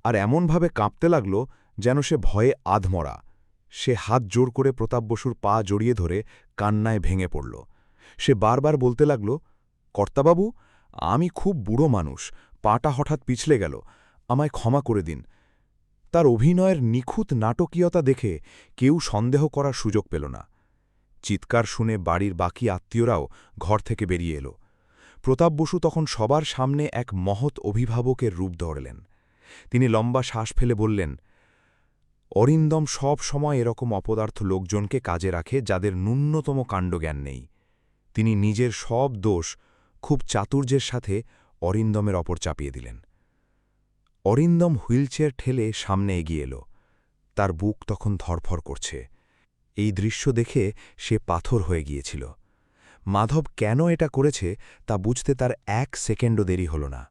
আর এমনভাবে কাঁপতে লাগল যেন সে ভয়ে আধমরা। সে হাত জোর করে প্রতাপ বসুর পা জড়িয়ে ধরে কান্নায় ভেঙে পড়ল। সে বারবার বলতে লাগল, কর্তাবাবু, আমি খুব বুড়ো মানুষ, পাটা হঠাৎ পিছলে গেল, আমায় ক্ষমা করে দিন। তার অভিনয়ের নিখুঁত নাটকীয়তা দেখে কেউ সন্দেহ করার সুযোগ পেল না। চিৎকার শুনে বাড়ির বাকি আত্মীয়রাও ঘর থেকে বেরিয়ে এলো। প্রতাপ বসু তখন সবার সামনে এক মহৎ অভিভাবকের রূপ ধরলেন। তিনি লম্বা শ্বাস ফেলে বললেন, অরিন্দম সব সময় এরকম অপদার্থ লোকজনকে কাজে রাখে যাদের ন্যূনতম কাণ্ডজ্ঞান নেই। তিনি নিজের সব দোষ খুব চাতুর্যের সাথে অরিন্দমের ওপর চাপিয়ে দিলেন। অরিন্দম হুইলচেয়ার ঠেলে সামনে এগিয়ে এল। তার বুক তখন ধরফর করছে। এই দৃশ্য দেখে সে পাথর হয়ে গিয়েছিল। মাধব কেন এটা করেছে তা বুঝতে তার 1 সেকেন্ডও দেরি হল না।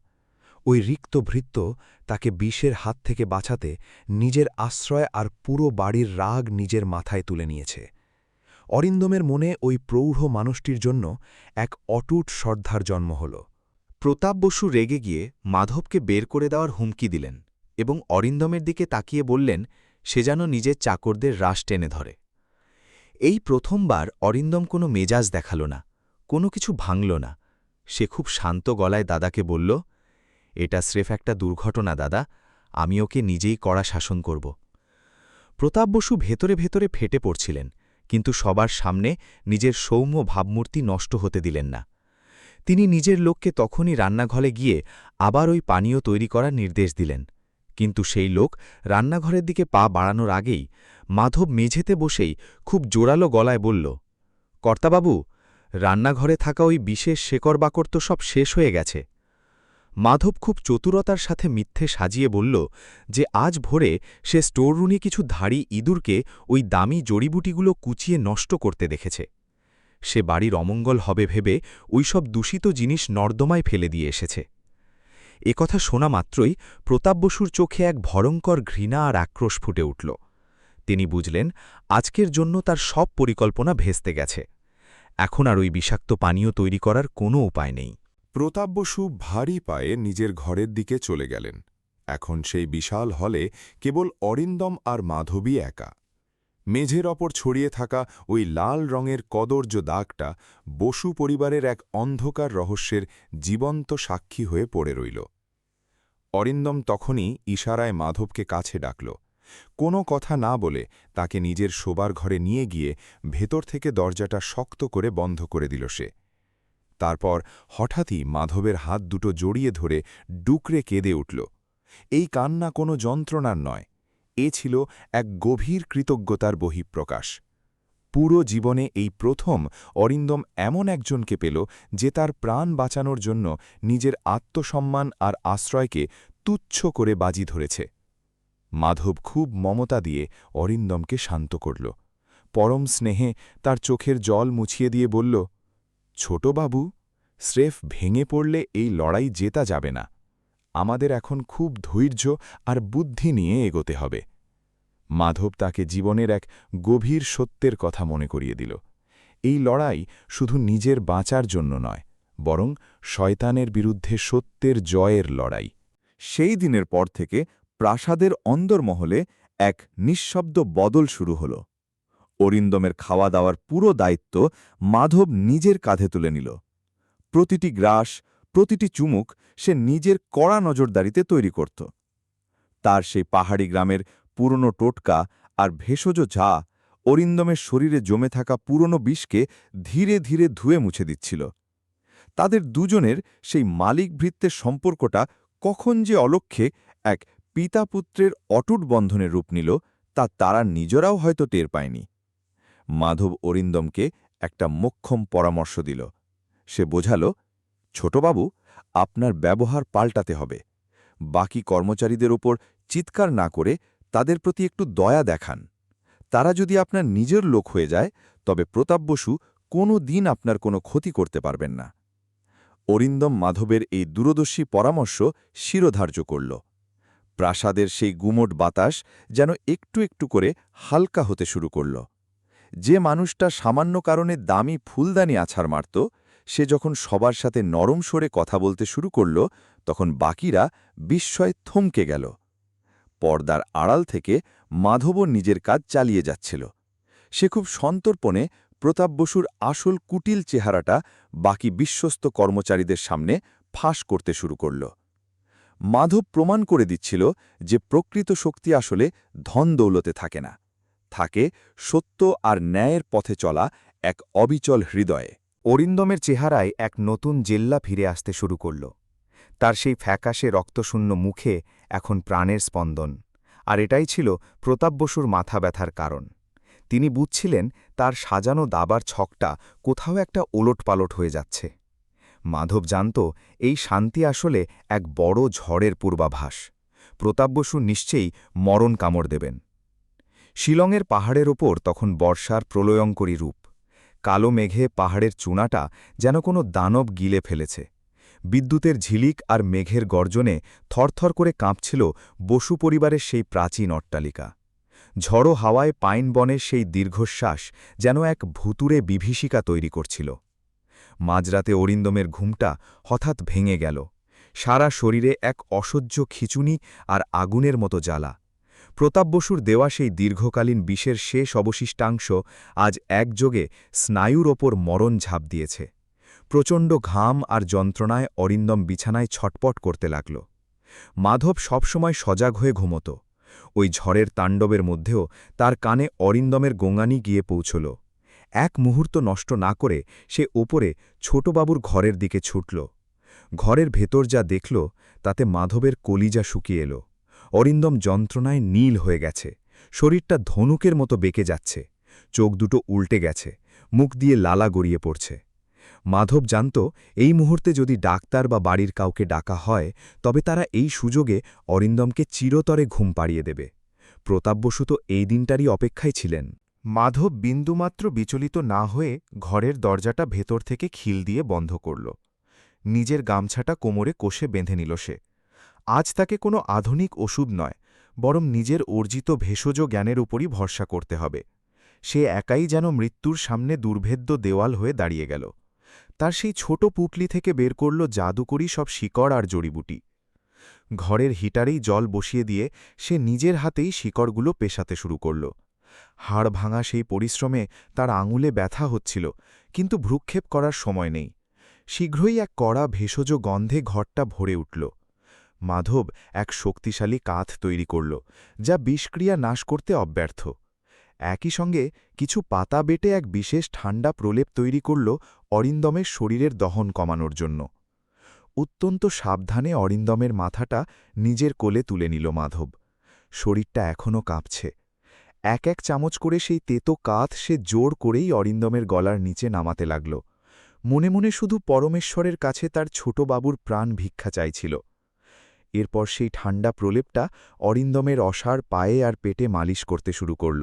ওই রিক্ত ভৃত্য তাকে বিষের হাত থেকে বাঁচাতে নিজের আশ্রয় আর পুরো বাড়ির রাগ নিজের মাথায় তুলে নিয়েছে। অরিন্দমের মনে ওই প্রৌঢ় মানুষটির জন্য এক অটুট শ্রদ্ধার জন্ম হল।
প্রতাপ বসু রেগে গিয়ে মাধবকে বের করে দেওয়ার হুমকি দিলেন এবং অরিন্দমের দিকে তাকিয়ে বললেন সে যেন নিজের চাকরদের রাশ টেনে ধরে। এই প্রথমবার অরিন্দম কোনো মেজাজ দেখাল না, কোনো কিছু ভাঙল না। সে খুব শান্ত গলায় দাদাকে বলল, এটা স্রেফ একটা দুর্ঘটনা দাদা, আমি ওকে নিজেই কড়া শাসন করব। প্রতাপ বসু ভেতরে ভেতরে ফেটে পড়ছিলেন, কিন্তু সবার সামনে নিজের সৌম্য ভাবমূর্তি নষ্ট হতে দিলেন না। তিনি নিজের লোককে তখনই রান্নাঘরে গিয়ে আবার ওই পানীয় তৈরি করার নির্দেশ দিলেন। কিন্তু সেই লোক রান্নাঘরের দিকে পা বাড়ানোর আগেই মাধব মেঝেতে বসেই খুব জোরালো গলায় বলল, কর্তাবাবু, রান্নাঘরে থাকা ওই বিশেষ শেকড় বাকড় তো সব শেষ হয়ে গেছে। মাধব খুব চতুরতার সাথে মিথ্যে সাজিয়ে বলল যে আজ ভোরে সে স্টোররুমে কিছু ধাড়ি ইঁদুরকে ওই দামি জড়িবুটিগুলো কুচিয়ে নষ্ট করতে দেখেছে। সে বাড়ির অমঙ্গল হবে ভেবে ওইসব দূষিত জিনিস নর্দমায় ফেলে দিয়ে এসেছে। একথা শোনা মাত্রই প্রতাপ বসুর চোখে এক ভয়ঙ্কর ঘৃণা আর আক্রোশ ফুটে উঠল। তিনি বুঝলেন আজকের জন্য তার সব পরিকল্পনা ভেস্তে গেছে। এখন আর ওই বিষাক্ত পানীয় তৈরি করার কোনো উপায় নেই।
প্রতাপ বসু ভারী পায়ে নিজের ঘরের দিকে চলে গেলেন। এখন সেই বিশাল হলে কেবল অরিন্দম আর মাধবী একা। মেঝের ওপর ছড়িয়ে থাকা ওই লাল রঙের কদর্য দাগটা বসু পরিবারের এক অন্ধকার রহস্যের জীবন্ত সাক্ষী হয়ে পড়ে রইল। অরিন্দম তখনই ইশারায় মাধবকে কাছে ডাকল। কোনো কথা না বলে তাকে নিজের শোবার ঘরে নিয়ে গিয়ে ভেতর থেকে দরজাটা শক্ত করে বন্ধ করে দিল সে। তারপর হঠাৎই মাধবের হাত দুটো জড়িয়ে ধরে ডুকরে কেঁদে উঠল। এই কান্না কোনো যন্ত্রণার নয়, এ ছিল এক গভীর কৃতজ্ঞতার বহিঃপ্রকাশ। পুরো জীবনে এই প্রথম অরিন্দম এমন একজনকে পেল যে তার প্রাণ বাঁচানোর জন্য নিজের আত্মসম্মান আর আশ্রয়কে তুচ্ছ করে বাজি ধরেছে। মাধব খুব মমতা দিয়ে অরিন্দমকে শান্ত করল। পরম স্নেহে তার চোখের জল মুছিয়ে দিয়ে বলল, ছোট বাবু, স্রেফ ভেঙে পড়লে এই লড়াই জেতা যাবে না। আমাদের এখন খুব ধৈর্য আর বুদ্ধি নিয়ে এগোতে হবে। মাধব তাকে জীবনের এক গভীর সত্যের কথা মনে করিয়ে দিল। এই লড়াই শুধু নিজের বাঁচার জন্য নয়, বরং শয়তানের বিরুদ্ধে সত্যের জয়ের লড়াই।
সেই দিনের পর থেকে প্রাসাদের অন্দরমহলে এক নিঃশব্দ বদল শুরু হল। অরিন্দমের খাওয়া দাওয়ার পুরো দায়িত্ব মাধব নিজের কাঁধে তুলে নিল। প্রতিটি গ্রাস, প্রতিটি চুমুক সে নিজের কড়া নজরদারিতে তৈরি করত। তার সেই পাহাড়ি গ্রামের পুরনো টোটকা আর ভেষজ ঝা অরিন্দমের শরীরে জমে থাকা পুরনো বিষকে ধীরে ধীরে ধুয়ে মুছে দিচ্ছিল। তাদের দুজনের সেই মালিক-ভৃত্যের সম্পর্কটা কখন যে অলক্ষ্যে এক পিতা-পুত্রের অটুট বন্ধনের রূপ নিল, তা তারা নিজেরাও হয়তো টের পায়নি। মাধব অরিন্দমকে একটা মোক্ষম পরামর্শ দিল। সে বোঝাল, ছোটবাবু, আপনার ব্যবহার পাল্টাতে হবে। বাকি কর্মচারীদের ওপর চিৎকার না করে তাদের প্রতি একটু দয়া দেখান। তারা যদি আপনার নিজের লোক হয়ে যায়, তবে প্রতাপ বসু কোনো দিন আপনার কোনো ক্ষতি করতে পারবেন না। অরিন্দম মাধবের এই দূরদর্শী পরামর্শ শিরোধার্য করল। প্রাসাদের সেই গুমোট বাতাস যেন একটু একটু করে হালকা হতে শুরু করল। যে মানুষটা সামান্য কারণে দামি ফুলদানি আছাড় মারত, সে যখন সবার সাথে নরম স্বরে কথা বলতে শুরু করল, তখন বাকিরা বিস্ময়ে থমকে গেল। পর্দার আড়াল থেকে মাধবও নিজের কাজ চালিয়ে যাচ্ছিল। সে খুব সন্তর্পণে প্রতাপ বসুর আসল কুটিল চেহারাটা বাকি বিশ্বস্ত কর্মচারীদের সামনে ফাঁস করতে শুরু করল। মাধব প্রমাণ করে দিচ্ছিল যে প্রকৃত শক্তি আসলে ধন দৌলতে থাকে না, থাকে সত্য আর ন্যায়ের পথে চলা এক অবিচল হৃদয়ে।
অরিন্দমের চেহারায় এক নতুন জেল্লা ফিরে আসতে শুরু করল। তার সেই ফ্যাকাশে রক্তশূন্য মুখে এখন প্রাণের স্পন্দন, আর এটাই ছিল প্রতাপ বসুর মাথা ব্যথার কারণ। তিনি বুঝছিলেন তার সাজানো দাবার ছকটা কোথাও একটা ওলটপালট হয়ে যাচ্ছে। মাধব জানত এই শান্তি আসলে এক বড় ঝড়ের পূর্বাভাস। প্রতাপ বসু নিশ্চয়ই মরণ কামড় দেবেন। শিলংয়ের পাহাড়ের ওপর তখন বর্ষার প্রলয়ঙ্করী রূপ। কালো মেঘে পাহাড়ের চূড়াটা যেন কোনো দানব গিলে ফেলেছে। বিদ্যুতের ঝিলিক আর মেঘের গর্জনে থরথর করে কাঁপছিল বসু পরিবারের সেই প্রাচীন অট্টালিকা। ঝড়ো হাওয়ায় পাইন বনের সেই দীর্ঘশ্বাস যেন এক ভুতুরে বিভীষিকা তৈরি করছিল। মাঝরাতে অরিন্দমের ঘুমটা হঠাৎ ভেঙে গেল। সারা শরীরে এক অসহ্য খিচুনি আর আগুনের মতো জ্বালা। প্রতাপ বসুর দেওয়া সেই দীর্ঘকালীন বিষের শেষ অবশিষ্টাংশ আজ একযোগে স্নায়ুর ওপর মরণ ঝাঁপ দিয়েছে। প্রচণ্ড ঘাম আর যন্ত্রণায় অরিন্দম বিছানায় ছটপট করতে লাগল। মাধব সবসময় সজাগ হয়ে ঘুমত। ওই ঝড়ের তাণ্ডবের মধ্যেও তার কানে অরিন্দমের গোঙানি গিয়ে পৌঁছল। এক মুহূর্ত নষ্ট না করে সে ওপরে ছোটবাবুর ঘরের দিকে ছুটল। ঘরের ভেতর যা দেখল, তাতে মাধবের কলিজা শুকিয়ে এল। অরিন্দম যন্ত্রণায় নীল হয়ে গেছে, শরীরটা ধনুকের মতো বেঁকে যাচ্ছে, চোখ দুটো উল্টে গেছে, মুখ দিয়ে লালা গড়িয়ে পড়ছে। মাধব জানত এই মুহূর্তে যদি ডাক্তার বা বাড়ির কাউকে ডাকা হয়, তবে তারা এই সুযোগে অরিন্দমকে চিরতরে ঘুম পাড়িয়ে দেবে। প্রতাপ বসু তো এই দিনটারই অপেক্ষায় ছিলেন। মাধব বিন্দুমাত্র বিচলিত না হয়ে ঘরের দরজাটা ভেতর থেকে খিল দিয়ে বন্ধ করল। নিজের গামছাটা কোমরে কষে বেঁধে নিল সে। আজ তাকে কোনো আধুনিক ওষুধ নয়, বরং নিজের অর্জিত ভেষজ জ্ঞানের উপরই ভরসা করতে হবে। সে একাই যেন মৃত্যুর সামনে দুর্ভেদ্য দেওয়াল হয়ে দাঁড়িয়ে গেল। তার সেই ছোট পুটলি থেকে বের করল জাদুকরি সব শিকড় আর জড়িবুটি। ঘরের হিটারেই জল বসিয়ে দিয়ে সে নিজের হাতেই শিকড়গুলো পেশাতে শুরু করল। হাড় ভাঙা সেই পরিশ্রমে তার আঙুলে ব্যথা হচ্ছিল, কিন্তু ভ্রুক্ষেপ করার সময় নেই। শীঘ্রই এক কড়া ভেষজ গন্ধে ঘরটা ভরে উঠল। মাধব এক শক্তিশালী কাঠ তৈরি করল, যা বিষক্রিয়া নাশ করতে অব্যর্থ। একই সঙ্গে কিছু পাতা বেটে এক বিশেষ ঠান্ডা প্রলেপ তৈরি করল অরিন্দমের শরীরের দহন কমানোর জন্য। অত্যন্ত সাবধানে অরিন্দমের মাথাটা নিজের কোলে তুলে নিল মাধব। শরীরটা এখনও কাঁপছে। এক এক চামচ করে সেই তেতো কাঠ সে জোর করেই অরিন্দমের গলার নিচে নামাতে লাগল। মনে মনে শুধু পরমেশ্বরের কাছে তার ছোট বাবুর প্রাণ ভিক্ষা চাইছিল। এরপর সেই ঠান্ডা প্রলেপটা অরিন্দমের অসাড় পায়ে আর পেটে মালিশ করতে শুরু করল।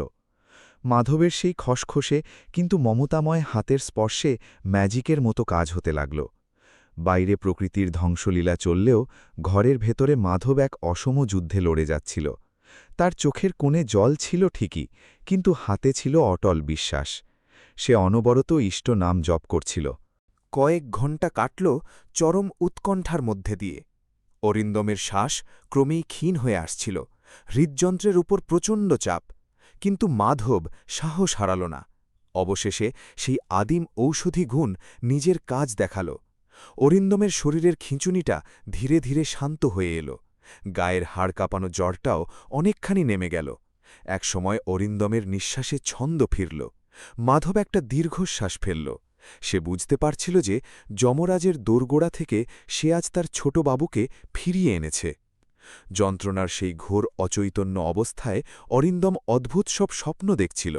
মাধবের সেই খসখসে কিন্তু মমতাময় হাতের স্পর্শে ম্যাজিকের মতো কাজ হতে লাগল। বাইরে প্রকৃতির ধ্বংসলীলা চললেও ঘরের ভেতরে মাধব এক অসম যুদ্ধে লড়ে যাচ্ছিল। তার চোখের কোণে জল ছিল ঠিকই, কিন্তু হাতে ছিল অটল বিশ্বাস। সে অনবরত ইষ্ট নাম জপ করছিল। কয়েক ঘণ্টা কাটল চরম উৎকণ্ঠার মধ্যে দিয়ে। অরিন্দমের শ্বাস ক্রমেই ক্ষীণ হয়ে আসছিল, হৃদযন্ত্রের উপর প্রচণ্ড চাপ। কিন্তু মাধব সাহস হারাল না। অবশেষে সেই আদিম ঔষধি গুণ নিজের কাজ দেখাল। অরিন্দমের শরীরের খিঁচুনিটা ধীরে ধীরে শান্ত হয়ে এল। গায়ের হাড় কাঁপানো জ্বরটাও অনেকখানি নেমে গেল। একসময় অরিন্দমের নিঃশ্বাসে ছন্দ ফিরল। মাধব একটা দীর্ঘশ্বাস ফেলল। সে বুঝতে পারছিল যে যমরাজের দোরগোড়া থেকে সে আজ তার ছোট বাবুকে ফিরিয়ে এনেছে। যন্ত্রণার সেই ঘোর অচৈতন্য অবস্থায় অরিন্দম অদ্ভুত সব স্বপ্ন দেখছিল।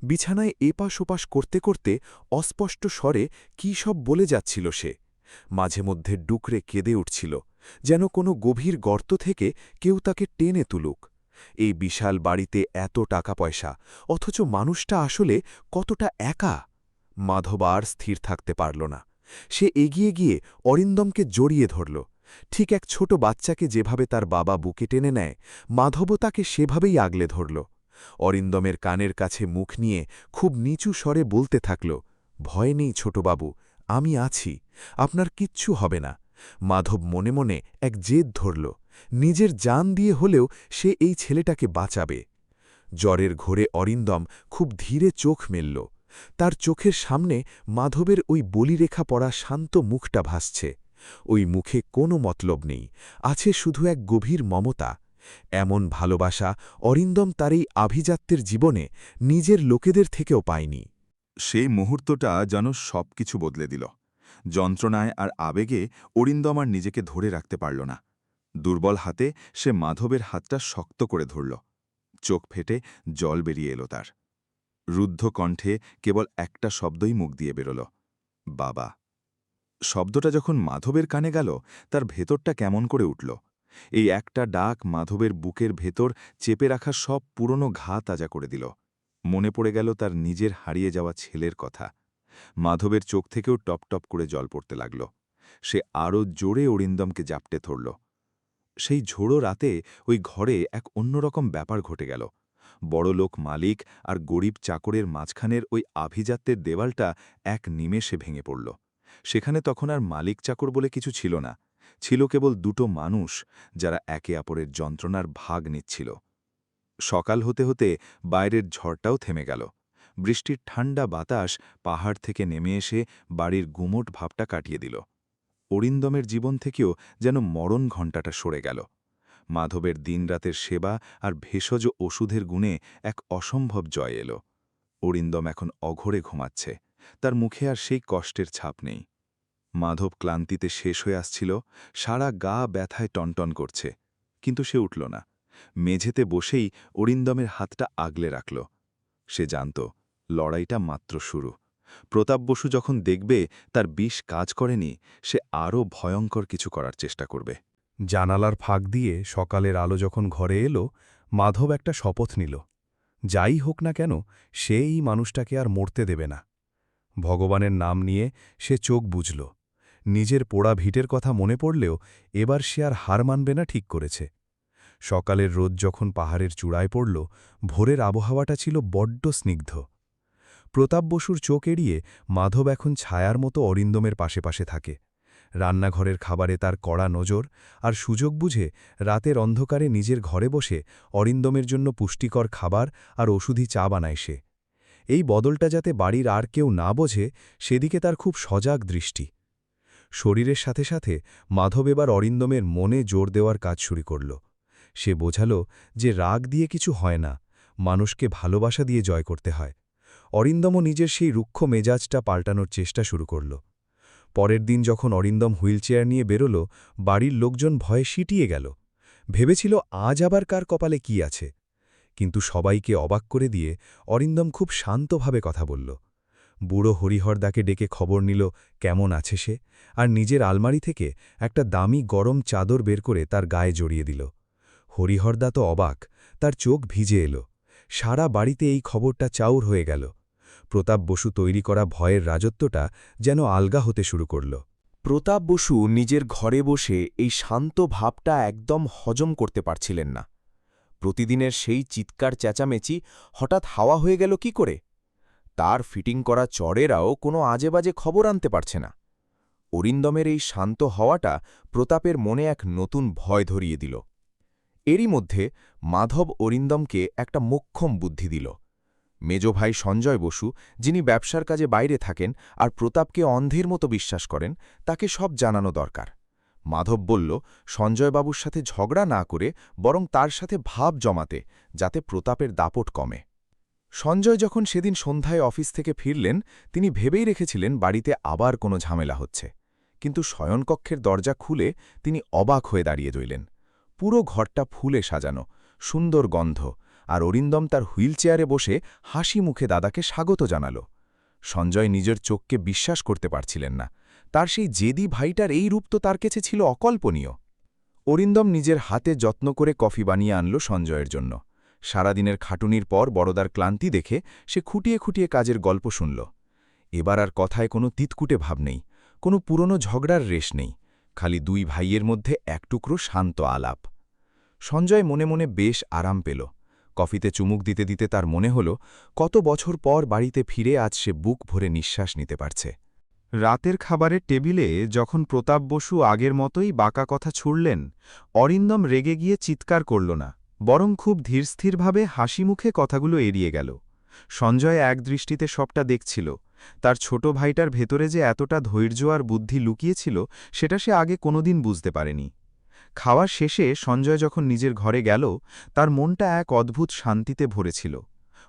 বিছানায় এপাশ ওপাশ করতে করতে অস্পষ্ট স্বরে কী সব বলে যাচ্ছিল সে। মাঝে মধ্যে ডুকরে কেঁদে উঠছিল, যেন কোনো গভীর গর্ত থেকে কেউ তাকে টেনে তুলুক। এই বিশাল বাড়িতে এত টাকা পয়সা, অথচ মানুষটা আসলে কতটা একা। মাধব আর স্থির থাকতে পারল না। সে এগিয়ে গিয়ে অরিন্দমকে জড়িয়ে ধরল। ঠিক এক ছোট বাচ্চাকে যেভাবে তার বাবা বুকে টেনে নেয়, মাধবও তাকে সেভাবেই আগলে ধরল। অরিন্দমের কানের কাছে মুখ নিয়ে খুব নিচু স্বরে বলতে থাকল, ভয় নেই ছোটবাবু, আমি আছি, আপনার কিচ্ছু হবে না। মাধব মনে মনে এক জেদ ধরল, নিজের জান দিয়ে হলেও সে এই ছেলেটাকে বাঁচাবে। জ্বরের ঘোরে অরিন্দম খুব ধীরে চোখ মেলল। তার চোখের সামনে মাধবের ওই বলিরেখা পড়া শান্ত মুখটা ভাসছে। ওই মুখে কোনো মতলব নেই, আছে শুধু এক গভীর মমতা। এমন ভালোবাসা অরিন্দম তার এই আভিজাত্যের জীবনে নিজের লোকেদের থেকেও পায়নি।
সেই মুহূর্তটা যেন সবকিছু বদলে দিল। যন্ত্রণায় আর আবেগে অরিন্দম আর নিজেকে ধরে রাখতে পারল না। দুর্বল হাতে সে মাধবের হাতটা শক্ত করে ধরল। চোখ ফেটে জল বেরিয়ে এলো তার। রুদ্ধ কণ্ঠে কেবল একটা শব্দই মুখ দিয়ে বেরোল, বাবা। শব্দটা যখন মাধবের কানে গেল, তার ভেতরটা কেমন করে উঠল। এই একটা ডাক মাধবের বুকের ভেতর চেপে রাখা সব পুরনো ঘা তাজা করে দিল। মনে পড়ে গেল তার নিজের হারিয়ে যাওয়া ছেলের কথা। মাধবের চোখ থেকেও টপ টপ করে জল পড়তে লাগল। সে আরও জোরে অরিন্দমকে জাপটে ধরল। সেই ঝোড়ো রাতে ওই ঘরে এক অন্যরকম ব্যাপার ঘটে গেল। বড়লোক মালিক আর গরিব চাকরের মাঝখানের ওই আভিজাত্যের দেওয়ালটা এক নিমেষে ভেঙে পড়ল। সেখানে তখন আর মালিক চাকর বলে কিছু ছিল না, ছিল কেবল দুটো মানুষ যারা একে অপরের যন্ত্রণার ভাগ নিচ্ছিল। সকাল হতে হতে বাইরের ঝড়টাও থেমে গেল। বৃষ্টির ঠান্ডা বাতাস পাহাড় থেকে নেমে এসে বাড়ির গুমোট ভাবটা কাটিয়ে দিল। অরিন্দমের জীবন থেকেও যেন মরণ ঘণ্টাটা সরে গেল। মাধবের দিনরাতের সেবা আর ভেষজ ওষুধের গুণে এক অসম্ভব জয় এল। অরিন্দম এখন অঘরে ঘুমাচ্ছে, তার মুখে আর সেই কষ্টের ছাপ নেই। মাধব ক্লান্তিতে শেষ হয়ে আসছিল, সারা গা ব্যথায় টনটন করছে, কিন্তু সে উঠল না। মেঝেতে বসেই অরিন্দমের হাতটা আগলে রাখল। সে জানত লড়াইটা মাত্র শুরু। প্রতাপ বসু যখন দেখবে তার বিষ কাজ করেনি, সে আরও ভয়ঙ্কর কিছু করার চেষ্টা করবে।
জানালার ফাঁক দিয়ে সকালের আলো যখন ঘরে এলো, মাধব একটা শপথ নিল, যাই হোক না কেন সে এই মানুষটাকে আর মরতে দেবে না। ভগবানের নাম নিয়ে সে চোখ বুঝল। নিজের পোড়া ভিটের কথা মনে পড়লেও এবার সে আর হার মানবে না ঠিক করেছে। সকালের রোদ যখন পাহাড়ের চূড়ায় পড়ল, ভোরের আবহাওয়াটা ছিল বড্ড স্নিগ্ধ। প্রতাপ বসুর চোখ এড়িয়ে মাধব এখন ছায়ার মতো অরিন্দমের পাশে পাশে থাকে। রান্নাঘরের খাবারে তার কড়া নজর, আর সুযোগ বুঝে রাতের অন্ধকারে নিজের ঘরে বসে অরিন্দমের জন্য পুষ্টিকর খাবার আর ওষুধি চা বানায় সে। এই বদলটা যাতে বাড়ির আর কেউ না বোঝে সেদিকে তার খুব সজাগ দৃষ্টি। শরীরের সাথে সাথে মাধব এবার অরিন্দমের মনে জোর দেওয়ার কাজ শুরু করল। সে বোঝাল যে রাগ দিয়ে কিছু হয় না, মানুষকে ভালোবাসা দিয়ে জয় করতে হয়। অরিন্দমও নিজের সেই রুক্ষ মেজাজটা পাল্টানোর চেষ্টা শুরু করল। পরের দিন যখন অরিন্দম হুইলচেয়ার নিয়ে বেরোল, বাড়ির লোকজন ভয়ে সিটিয়ে গেল। ভেবেছিল আজ আবার কার কপালে কি আছে। কিন্তু সবাইকে অবাক করে দিয়ে অরিন্দম খুব শান্তভাবে কথা বলল। বুড়ো হরিহরদাকে ডেকে খবর নিল কেমন আছে সে, আর নিজের আলমারি থেকে একটা দামি গরম চাদর বের করে তার গায়ে জড়িয়ে দিল। হরিহরদা তো অবাক, তার চোখ ভিজে এলো। সারা বাড়িতে এই খবরটা চাউর হয়ে গেল। প্রতাপ বসু তৈরি করা ভয়ের রাজত্বটা যেন আলগা হতে শুরু করল।
প্রতাপ বসু নিজের ঘরে বসে এই শান্ত ভাবটা একদম হজম করতে পারছিলেন না। প্রতিদিনের সেই চিৎকার চেঁচামেচি হঠাৎ হাওয়া হয়ে গেল কি করে? তার ফিটিং করা চরেরাও কোনো আজেবাজে খবর আনতে পারছে না। অরিন্দমের এই শান্ত হওয়াটা প্রতাপের মনে এক নতুন ভয় ধরিয়ে দিল। এরই মধ্যে মাধব অরিন্দমকে একটা মোক্ষম বুদ্ধি দিল। মেজ ভাই সঞ্জয় বসু, যিনি ব্যবসার কাজে বাইরে থাকেন আর প্রতাপকে অন্ধের মতো বিশ্বাস করেন, তাকে সব জানানো দরকার। মাধব বলল সঞ্জয়বাবুর সাথে ঝগড়া না করে বরং তার সাথে ভাব জমাতে, যাতে প্রতাপের দাপট কমে। সঞ্জয় যখন সেদিন সন্ধ্যায় অফিস থেকে ফিরলেন, তিনি ভেবেই রেখেছিলেন বাড়িতে আবার কোনো ঝামেলা হচ্ছে। কিন্তু শয়নকক্ষের দরজা খুলে তিনি অবাক হয়ে দাঁড়িয়ে রইলেন। পুরো ঘরটা ফুলে সাজানো, সুন্দর গন্ধ, আর অরিন্দম তার হুইলচেয়ারে বসে হাসি মুখে দাদাকে স্বাগত জানাল। সঞ্জয় নিজের চোখকে বিশ্বাস করতে পারছিলেন না। তার সেই জেদি ভাইটার এই রূপ তো তার কাছে ছিল অকল্পনীয়। অরিন্দম নিজের হাতে যত্ন করে কফি বানিয়ে আনল সঞ্জয়ের জন্য। সারাদিনের খাটুনির পর বড়দার ক্লান্তি দেখে সে খুঁটিয়ে খুঁটিয়ে কাজের গল্প শুনল। এবার আর কথায় কোনো তিতকুটে ভাব নেই, কোনো পুরনো ঝগড়ার রেশ নেই, খালি দুই ভাইয়ের মধ্যে এক টুকরো শান্ত আলাপ। সঞ্জয় মনে মনে বেশ আরাম পেল। কফিতে চুমুক দিতে দিতে তার মনে হল কত বছর পর বাড়িতে ফিরে আজ সে বুক ভরে নিঃশ্বাস নিতে পারছে।
রাতের খাবারের টেবিলে যখন প্রতাপ বসু আগের মতোই বাঁকা কথা ছুড়লেন, অরিন্দম রেগে গিয়ে চিৎকার করল না, বরং খুব ধীরস্থিরভাবে হাসি মুখে কথাগুলো এড়িয়ে গেল। সঞ্জয় এক দৃষ্টিতে সবটা দেখছিল। তার ছোট ভাইটার ভেতরে যে এতটা ধৈর্য আর বুদ্ধি লুকিয়েছিল সেটা সে আগে কোনোদিন বুঝতে পারেনি। খাওয়ার শেষে সঞ্জয় যখন নিজের ঘরে গেল, তার মনটা এক অদ্ভুত শান্তিতে ভরেছিল।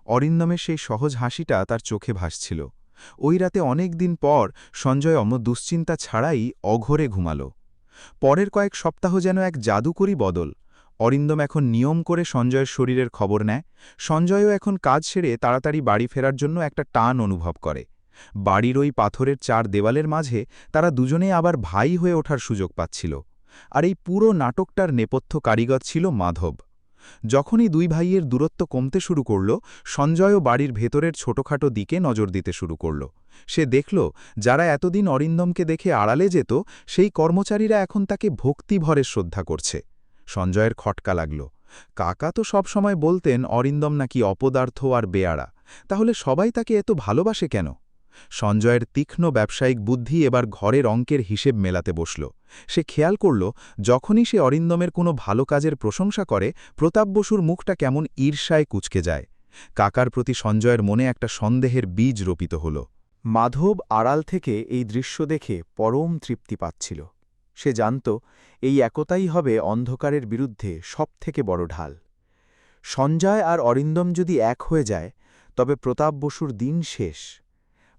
অরিন্দমের সেই সহজ হাসিটা তার চোখে ভাসছিল। ওই রাতে অনেক দিন পর সঞ্জয় দুশ্চিন্তা ছাড়াই অঘোরে ঘুমাল। পরের কয়েক সপ্তাহ যেন এক জাদুকরী বদল। অরিন্দম এখন নিয়ম করে সঞ্জয়ের শরীরের খবর নেয়। সঞ্জয়ও এখন কাজ সেরে তাড়াতাড়ি বাড়ি ফেরার জন্য একটা টান অনুভব করে। বাড়ির ওই পাথরের চার দেওয়ালের মাঝে তারা দুজনে আবার ভাই হয়ে ওঠার সুযোগ পাচ্ছিল। আর এই পুরো নাটকটার নেপথ্য কারিগর ছিল মাধব। যখনই দুই ভাইয়ের দূরত্ব কমতে শুরু করল, সঞ্জয়ও বাড়ির ভেতরের ছোটখাটো দিকে নজর দিতে শুরু করল। সে দেখল যারা এতদিন অরিন্দমকে দেখে আড়ালে যেত, সেই কর্মচারীরা এখন তাকে ভক্তিভরে শ্রদ্ধা করছে। সঞ্জয়ের খটকা লাগল। কাকা তো সব সময় বলতেন অরিন্দম নাকি অপদার্থ আর বেয়াড়া, তাহলে সবাই তাকে এত ভালোবাসে কেন? সঞ্জয়ের তীক্ষ্ণ ব্যবসায়িক বুদ্ধি এবার ঘরের অঙ্কের হিসেব মেলাতে বসল। সে খেয়াল করল যখনই সে অরিন্দমের কোনো ভালো কাজের প্রশংসা করে, প্রতাপ বসুর মুখটা কেমন ঈর্ষায় কুঁচকে যায়। কাকার প্রতি সঞ্জয়ের মনে একটা সন্দেহের বীজ রোপিত হল।
মাধব আড়াল থেকে এই দৃশ্য দেখে পরম তৃপ্তি পাচ্ছিল। সে জানত এই একতাই হবে অন্ধকারের বিরুদ্ধে সবথেকে বড় ঢাল। সঞ্জয় আর অরিন্দম যদি এক হয়ে যায়, তবে প্রতাপ বসুর দিন শেষ।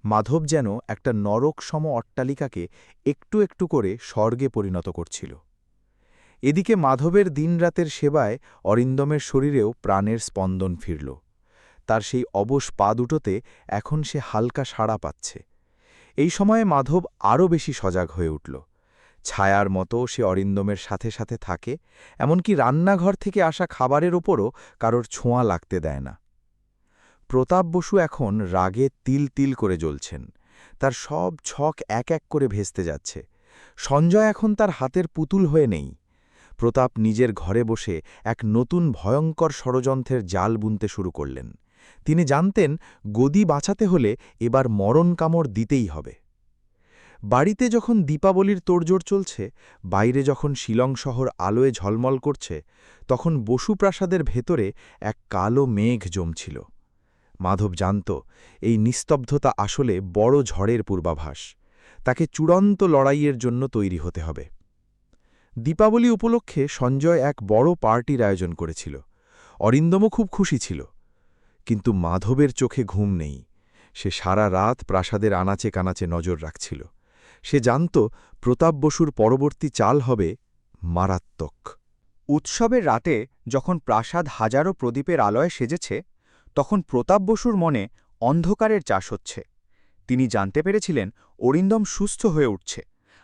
মাধব যেন একটা নরকসম অট্টালিকাকে একটু একটু করে স্বর্গে পরিণত করছিল। এদিকে মাধবের দিনরাতের সেবায় অরিন্দমের শরীরেও প্রাণের স্পন্দন ফিরল। তার সেই অবশ পা দুটোতে এখন সে হালকা সাড়া পাচ্ছে। এই সময়ে মাধব আরও বেশি সজাগ হয়ে উঠল। ছায়ার মতো সে অরিন্দমের সাথে সাথে থাকে, এমনকি রান্নাঘর থেকে আসা খাবারের ওপরও কারোর ছোঁয়া লাগতে দেয় না। প্রতাপ বসু এখন রাগে তিল তিল করে জ্বলছেন। তার সব ছক এক এক করে ভেস্তে যাচ্ছে। সঞ্জয় এখন তার হাতের পুতুল হয়ে নেই। প্রতাপ নিজের ঘরে বসে এক নতুন ভয়ঙ্কর ষড়যন্ত্রের জাল বুনতে শুরু করলেন। তিনি জানতেন গদি বাঁচাতে হলে এবার মরণ কামড় দিতেই হবে। বাড়িতে যখন দীপাবলির তোড়জোড় চলছে, বাইরে যখন শিলং শহর আলোয় ঝলমল করছে, তখন বসু প্রাসাদের ভেতরে এক কালো মেঘ জমছিল। মাধব জানত এই নিস্তব্ধতা আসলে বড় ঝড়ের পূর্বাভাস। তাকে চূড়ান্ত লড়াইয়ের জন্য তৈরি হতে হবে। দীপাবলি উপলক্ষে সঞ্জয় এক বড় পার্টির আয়োজন করেছিল। অরিন্দমও খুব খুশি ছিল। কিন্তু মাধবের চোখে ঘুম নেই। সে সারা রাত প্রাসাদের আনাচে কানাচে নজর রাখছিল। সে জানত প্রতাপ বসুর পরবর্তী চাল হবে মারাত্মক।
উৎসবের রাতে যখন প্রাসাদ হাজারো প্রদীপের আলোয় সেজেছে, তখন প্রতাপ বসুর মনে অন্ধকারের চাষ হচ্ছে। তিনি জানতে পেরেছিলেন অরিন্দম সুস্থ হয়ে উঠছে,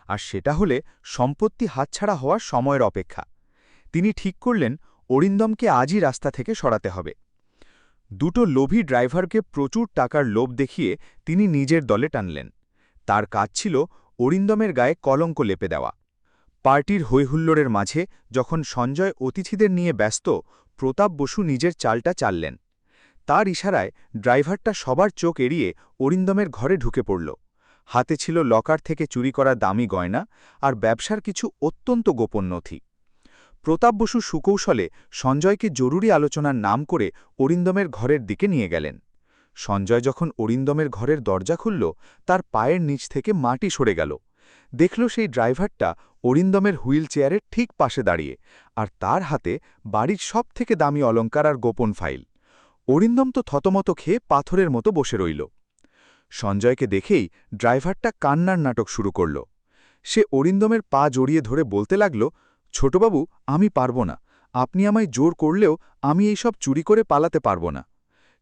আর সেটা হলে সম্পত্তি হাতছাড়া হওয়ার সময়ের অপেক্ষা। তিনি ঠিক করলেন অরিন্দমকে আজই রাস্তা থেকে সরাতে হবে। দুটো লোভী ড্রাইভারকে প্রচুর টাকার লোভ দেখিয়ে তিনি নিজের দলে টানলেন। তার কাজ ছিল অরিন্দমের গায়ে কলঙ্ক লেপে দেওয়া। পার্টির হৈহুল্লোড়ের মাঝে যখন সঞ্জয় অতিথিদের নিয়ে ব্যস্ত, প্রতাপ বসু নিজের চালটা চাললেন। তার ইশারায় ড্রাইভারটা সবার চোখ এড়িয়ে অরিন্দমের ঘরে ঢুকে পড়ল। হাতে ছিল লকার থেকে চুরি করা দামি গয়না আর ব্যবসার কিছু অত্যন্ত গোপন নথি। প্রতাপ বসু সুকৌশলে সঞ্জয়কে জরুরি আলোচনার নাম করে অরিন্দমের ঘরের দিকে নিয়ে গেলেন। সঞ্জয় যখন অরিন্দমের ঘরের দরজা খুলল, তার পায়ের নিচ থেকে মাটি সরে গেল। দেখল সেই ড্রাইভারটা অরিন্দমের হুইল চেয়ারের ঠিক পাশে দাঁড়িয়ে, আর তার হাতে বাড়ির সবথেকে দামি অলংকার আর গোপন ফাইল। অরিন্দম তো থতমত খেয়ে পাথরের মতো বসে রইল। সঞ্জয়কে দেখেই ড্রাইভারটা কান্নার নাটক শুরু করল। সে অরিন্দমের পা জড়িয়ে ধরে বলতে লাগল, ছোটবাবু, আমি পারব না। আপনি আমায় জোর করলেও আমি এই সব চুরি করে পালাতে পারব না।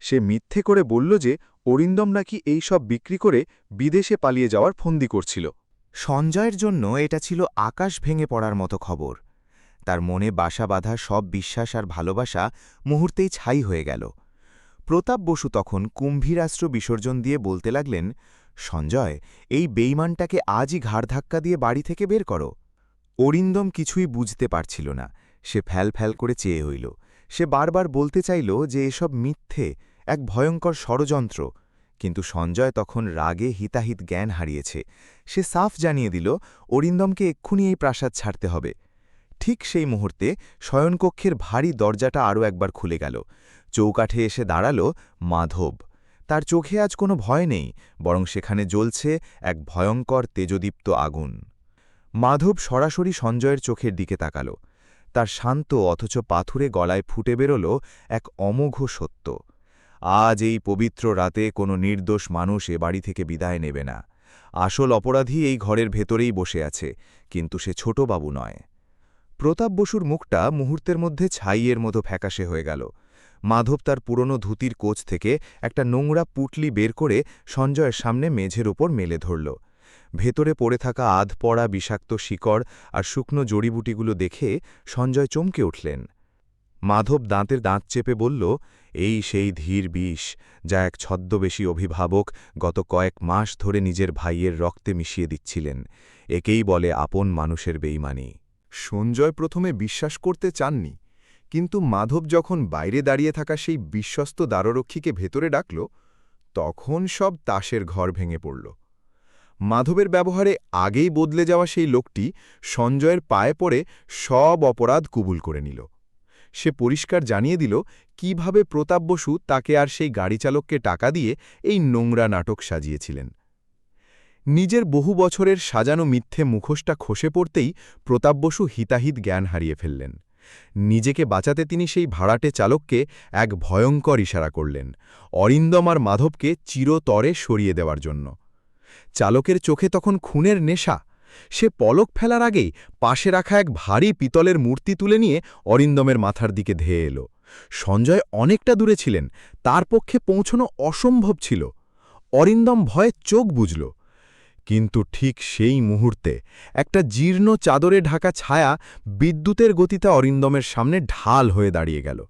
সে মিথ্যে করে বলল যে অরিন্দম নাকি এই সব বিক্রি করে বিদেশে পালিয়ে যাওয়ার ফন্দি করছিল।
সঞ্জয়ের জন্য এটা ছিল আকাশ ভেঙে পড়ার মতো খবর। তার মনে বাসা বাঁধা সব বিশ্বাস আর ভালোবাসা মুহূর্তেই ছাই হয়ে গেল। প্রতাপ বসু তখন কুম্ভীরাস্ত্র বিসর্জন দিয়ে বলতে লাগলেন, সঞ্জয়, এই বেইমানটাকে আজই ঘাড় ধাক্কা দিয়ে বাড়ি থেকে বের করো। অরিন্দম কিছুই বুঝতে পারছিল না। সে ফ্যাল করে চেয়ে হইল। সে বারবার বলতে চাইল যে এসব মিথ্যে, এক ভয়ঙ্কর ষড়যন্ত্র। কিন্তু সঞ্জয় তখন রাগে হিতাহিত জ্ঞান হারিয়েছে। সে সাফ জানিয়ে দিল অরিন্দমকে এক্ষুনি এই প্রাসাদ ছাড়তে হবে। ঠিক সেই মুহূর্তে শয়নকক্ষের ভারী দরজাটা আরও একবার খুলে গেল। চৌকাঠে এসে দাঁড়াল মাধব। তার চোখে আজ কোনো ভয় নেই, বরং সেখানে জ্বলছে এক ভয়ঙ্কর তেজদীপ্ত আগুন। মাধব সরাসরি সঞ্জয়ের চোখের দিকে তাকাল। তার শান্ত অথচ পাথুরে গলায় ফুটে বেরোল এক অমোঘ সত্য। আজ এই পবিত্র রাতে কোনো নির্দোষ মানুষ এ বাড়ি থেকে বিদায় নেবে না। আসল অপরাধী এই ঘরের ভেতরেই বসে আছে, কিন্তু সে ছোটবাবু নয়। প্রতাপ বসুর মুখটা মুহূর্তের মধ্যে ছাইয়ের মতো ফ্যাকাশে হয়ে গেল। মাধব তার পুরনো ধুতির কোচ থেকে একটা নোংরা পুটলি বের করে সঞ্জয়ের সামনে মেঝের ওপর মেলে ধরল। ভেতরে পড়ে থাকা আধপড়া বিষাক্ত শিকড় আর শুকনো জড়িবুটিগুলো দেখে সঞ্জয় চমকে উঠলেন। মাধব দাঁতের দাঁত চেপে বলল, এই সেই ধীর বিষ যা এক ছদ্মবেশী অভিভাবক গত কয়েক মাস ধরে নিজের ভাইয়ের রক্তে মিশিয়ে দিচ্ছিলেন। একেই বলে আপন মানুষের বেইমানি।
সঞ্জয় প্রথমে বিশ্বাস করতে চাননি, কিন্তু মাধব যখন বাইরে দাঁড়িয়ে থাকা সেই বিশ্বস্ত দ্বাররক্ষীকে ভেতরে ডাকল, তখন সব তাসের ঘর ভেঙে পড়ল। মাধবের ব্যবহারে আগেই বদলে যাওয়া সেই লোকটি সঞ্জয়ের পায়ে পড়ে সব অপরাধ কবুল করে নিল। সে পরিষ্কার জানিয়ে দিল কিভাবে প্রতাপ বসু তাকে আর সেই গাড়িচালককে টাকা দিয়ে এই নোংরা নাটক সাজিয়েছিলেন। নিজের বহু বছরের সাজানো মিথ্যে মুখোশটা খসে পড়তেই প্রতাপ বসু হিতাহিত জ্ঞান হারিয়ে ফেললেন। নিজেকে বাঁচাতে তিনি সেই ভাড়াটে চালককে এক ভয়ঙ্কর ইশারা করলেন, অরিন্দম আর মাধবকে চিরতরে সরিয়ে দেওয়ার জন্য। চালকের চোখে তখন খুনের নেশা। সে পলক ফেলার আগেই পাশে রাখা এক ভারী পিতলের মূর্তি তুলে নিয়ে অরিন্দমের মাথার দিকে ধেয়ে এল। সঞ্জয় অনেকটা দূরে ছিলেন, তার পক্ষে পৌঁছনো অসম্ভব ছিল। অরিন্দম ভয়ে চোখ বুজল। কিন্তু ঠিক সেই মুহূর্তে একটা জীর্ণ চাদরে ঢাকা ছায়া বিদ্যুতের গতিতে অরিন্দমের সামনে ঢাল হয়ে দাঁড়িয়ে গেল।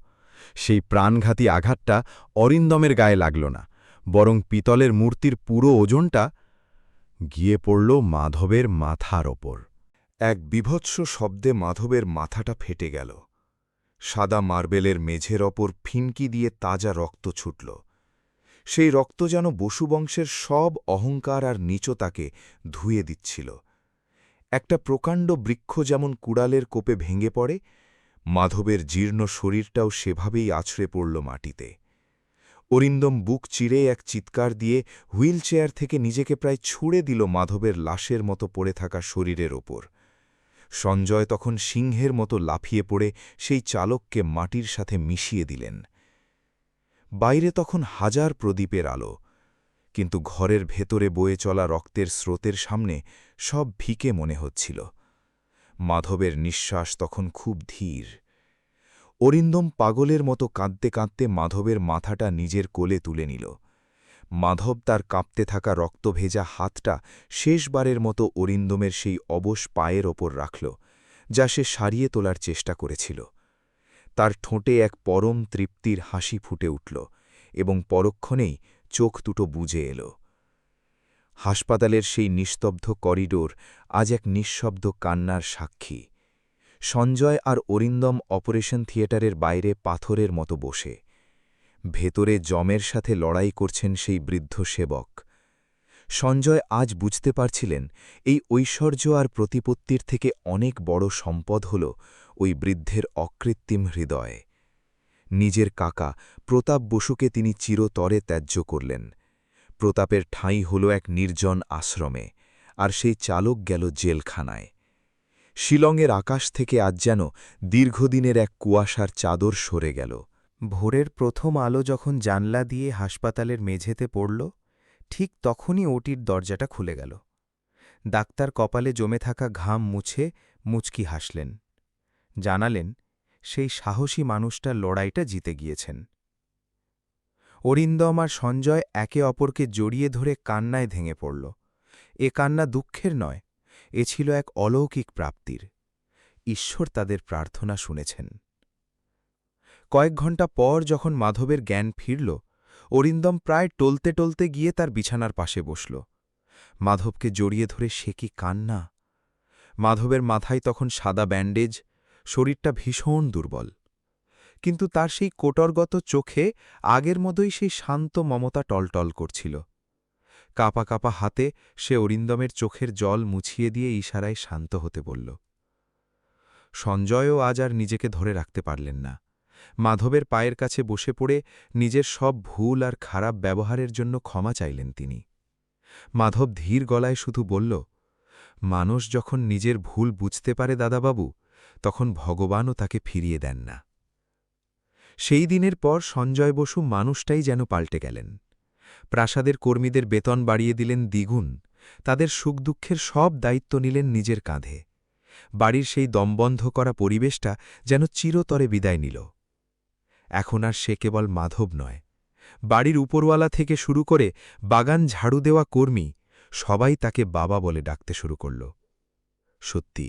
সেই প্রাণঘাতী আঘাতটা অরিন্দমের গায়ে লাগল না, বরং পিতলের মূর্তির পুরো ওজনটা গিয়ে পড়ল মাধবের মাথার ওপর। এক বিভৎস শব্দে মাধবের মাথাটা ফেটে গেল। সাদা মার্বেলের মেঝের ওপর ফিনকি দিয়ে তাজা রক্ত ছুটল।
সেই রক্ত যেন বসুবংশের সব অহংকার আর নীচতাকে ধুয়ে দিচ্ছিল। একটা প্রকাণ্ড বৃক্ষ যেমন কুড়ালের কোপে ভেঙে পড়ে, মাধবের জীর্ণ শরীরটাও সেভাবেই আছড়ে পড়ল মাটিতে। অরিন্দম বুক চিরে এক চিৎকার দিয়ে হুইল চেয়ার থেকে নিজেকে প্রায় ছুঁড়ে দিল মাধবের লাশের মতো পড়ে থাকা শরীরের ওপর। সঞ্জয় তখন সিংহের মতো লাফিয়ে পড়ে সেই চালককে মাটির সাথে মিশিয়ে দিলেন। বাইরে তখন হাজার প্রদীপের আলো, কিন্তু ঘরের ভেতরে বয়ে চলা রক্তের স্রোতের সামনে সব ফিকে মনে হচ্ছিল। মাধবের নিঃশ্বাস তখন খুব ধীর। অরিন্দম পাগলের মতো কাঁদতে কাঁদতে মাধবের মাথাটা নিজের কোলে তুলে নিল। মাধব তার কাঁপতে থাকা রক্তভেজা হাতটা শেষবারের মতো অরিন্দমের সেই অবশ পায়ের ওপর রাখল, যা সে সারিয়ে তোলার চেষ্টা করেছিল। তার ঠোঁটে এক পরম তৃপ্তির হাসি ফুটে উঠল এবং পরক্ষণেই চোখ দুটো বুজে এল। হাসপাতালের সেই নিস্তব্ধ করিডোর আজ এক নিঃশব্দ কান্নার সাক্ষী। সঞ্জয় আর অরিন্দম অপারেশন থিয়েটারের বাইরে পাথরের মতো বসে। ভেতরে যমের সাথে লড়াই করছেন সেই বৃদ্ধ সেবক। সঞ্জয় আজ বুঝতে পারছিলেন এই ঐশ্বর্য আর প্রতিপত্তির থেকে অনেক বড় সম্পদ হল ওই বৃদ্ধের অকৃত্রিম হৃদয়। নিজের কাকা প্রতাপ বসুকে তিনি চিরতরে ত্যায্য করলেন। প্রতাপের ঠাঁই হল এক নির্জন আশ্রমে, আর সেই চালক গেল জেলখানায়। শিলংয়ের আকাশ থেকে আজ যেন দীর্ঘদিনের এক কুয়াশার চাদর সরে গেল।
ভোরের প্রথম আলো যখন জানলা দিয়ে হাসপাতালের মেঝেতে পড়ল, ঠিক তখনই ওটির দরজাটা খুলে গেল। ডাক্তার কপালে জমে থাকা ঘাম মুছে মুচকি হাসলেন। জানালেন সেই সাহসী মানুষটার লড়াইটা জিতে গিয়েছেন। অরিন্দম আর সঞ্জয় একে অপরকে জড়িয়ে ধরে কান্নায় ভেঙে পড়ল। এ কান্না দুঃখের নয়, এ ছিল এক অলৌকিক প্রাপ্তির। ঈশ্বর তাদের প্রার্থনা শুনেছেন। কয়েক ঘণ্টা পর যখন মাধবের জ্ঞান ফিরল, অরিন্দম প্রায় টলতে টলতে গিয়ে তার বিছানার পাশে বসল। মাধবকে জড়িয়ে ধরে সে কি কান্না! মাধবের মাথায় তখন সাদা ব্যান্ডেজ, শরীরটা ভীষণ দুর্বল। কিন্তু তার সেই কোটরগত চোখে আগের মতোই সেই শান্ত মমতা টলটল করছিল। কাঁপা কাঁপা হাতে সে অরিন্দমের চোখের জল মুছিয়ে দিয়ে ইশারায় শান্ত হতে বলল। সঞ্জয়ও আজ আর নিজেকে ধরে রাখতে পারলেন না। মাধবের পায়ের কাছে বসে পড়ে নিজের সব ভুল আর খারাপ ব্যবহারের জন্য ক্ষমা চাইলেন তিনি। মাধব ধীর গলায় শুধু বলল, মানুষ যখন নিজের ভুল বুঝতে পারে দাদাবাবু, তখন ভগবানও তাকে ফিরিয়ে দেন না। সেই দিনের পর সঞ্জয় বসু মানুষটাই যেন পাল্টে গেলেন। প্রাসাদের কর্মীদের বেতন বাড়িয়ে দিলেন দ্বিগুণ, তাদের সুখ দুঃখের সব দায়িত্ব নিলেন নিজের কাঁধে। বাড়ির সেই দমবন্ধ করা পরিবেশটা যেন চিরতরে বিদায় নিল। এখন আর সে কেবল মাধব নয়, বাড়ির উপরওয়ালা থেকে শুরু করে বাগান ঝাড়ু দেওয়া কর্মী সবাই তাকে বাবা বলে ডাকতে শুরু করল। সত্যি,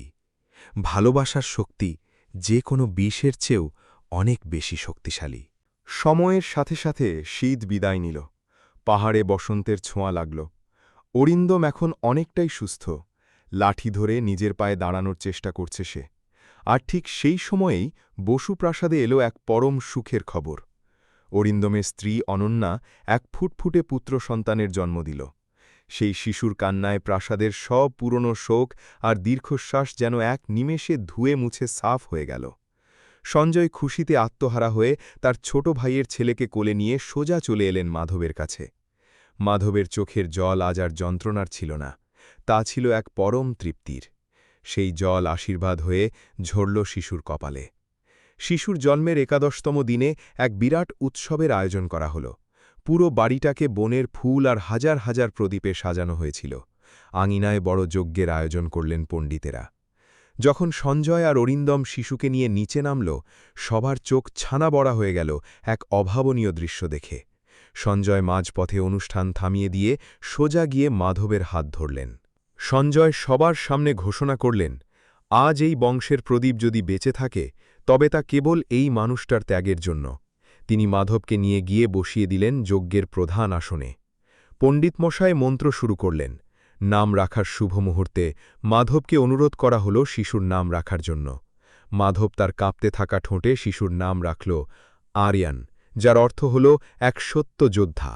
ভালোবাসার শক্তি যে কোনো বিষের চেয়েও অনেক বেশি শক্তিশালী।
সময়ের সাথে সাথে শীত বিদায় নিল, পাহাড়ে বসন্তের ছোঁয়া লাগল। অরিন্দম এখন অনেকটাই সুস্থ, লাঠি ধরে নিজের পায়ে দাঁড়ানোর চেষ্টা করছে সে। আর ঠিক সেই সময়েই বসু প্রাসাদে এলো এক পরম সুখের খবর। অরিন্দমের স্ত্রী অনন্যা এক ফুটফুটে পুত্র সন্তানের জন্ম দিল। সেই শিশুর কান্নায় প্রাসাদের সব পুরনো শোক আর দীর্ঘশ্বাস যেন এক নিমেষে ধুয়ে মুছে সাফ হয়ে গেল। সঞ্জয় খুশিতে আত্মহারা হয়ে তার ছোট ভাইয়ের ছেলেকে কোলে নিয়ে সোজা চলে এলেন মাধবের কাছে। মাধবের চোখের জল আজ আর যন্ত্রণার ছিল না, তা ছিল এক পরম তৃপ্তির। সেই জল আশীর্বাদ হয়ে ঝরল শিশুর কপালে। শিশুর জন্মের ১১তম দিনে এক বিরাট উৎসবের আয়োজন করা হল। পুরো বাড়িটাকে বনের ফুল আর হাজার হাজার প্রদীপে সাজানো হয়েছিল। আঙিনায় বড় যজ্ঞের আয়োজন করলেন পণ্ডিতেরা। যখন সঞ্জয় আর অরিন্দম শিশুকে নিয়ে নিচে নামল, সবার চোখ ছানা বড়া হয়ে গেল এক অভাবনীয় দৃশ্য দেখে। সঞ্জয় মাঝপথে অনুষ্ঠান থামিয়ে দিয়ে সোজা গিয়ে মাধবের হাত ধরলেন। সঞ্জয় সবার সামনে ঘোষণা করলেন, আজ এই বংশের প্রদীপ যদি বেঁচে থাকে, তবে তা কেবল এই মানুষটার ত্যাগের জন্য। তিনি মাধবকে নিয়ে গিয়ে বসিয়ে দিলেন যজ্ঞের প্রধান আসনে। পণ্ডিতমশায় মন্ত্র শুরু করলেন। নাম রাখার শুভ মুহূর্তে মাধবকে অনুরোধ করা হল শিশুর নাম রাখার জন্য। মাধব তার কাঁপতে থাকা ঠোঁটে শিশুর নাম রাখল আরিয়ান, যার অর্থ হল এক সত্য যোদ্ধা।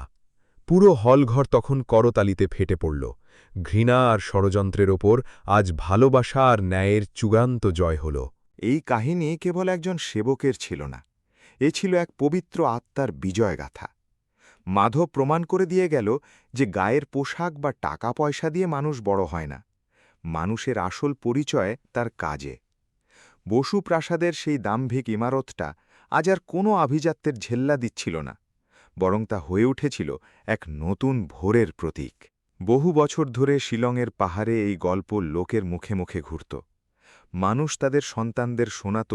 পুরো হলঘর তখন করতালিতে ফেটে পড়ল। ঘৃণা আর ষড়যন্ত্রের ওপর আজ ভালোবাসা আর ন্যায়ের চূড়ান্ত জয় হল।
এই কাহিনী কেবল একজন সেবকের ছিল না, এ ছিল এক পবিত্র আত্মার বিজয়গাথা। মাধব প্রমাণ করে দিয়ে গেল যে গায়ের পোশাক বা টাকা পয়সা দিয়ে মানুষ বড় হয় না, মানুষের আসল পরিচয় তার কাজে। বসু প্রাসাদের সেই দাম্ভিক ইমারতটা আজ আর কোনো আভিজাত্যের ঝেল্লা দিচ্ছিল না, বরং তা হয়ে উঠেছিল এক নতুন ভোরের প্রতীক। বহু বছর ধরে শিলংয়ের পাহাড়ে এই গল্প লোকের মুখে মুখে ঘুরত। মানুষ তাদের সন্তানদের শোনাত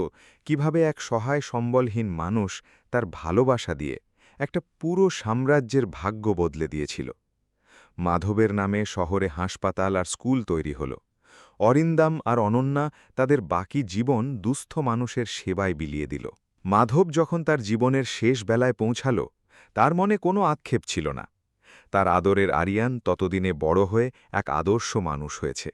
কিভাবে এক সহায় সম্বলহীন মানুষ তার ভালোবাসা দিয়ে একটা পুরো সাম্রাজ্যের ভাগ্য বদলে দিয়েছিল। মাধবের নামে শহরে হাসপাতাল আর স্কুল তৈরি হল। অরিন্দাম আর অনন্যা তাদের বাকি জীবন দুস্থ মানুষের সেবায় বিলিয়ে দিল। মাধব যখন তার জীবনের শেষ বেলায় পৌঁছাল, তার মনে কোনো আক্ষেপ ছিল না। তার আদরের আরিয়ান ততদিনে বড় হয়ে এক আদর্শ মানুষ হয়েছে।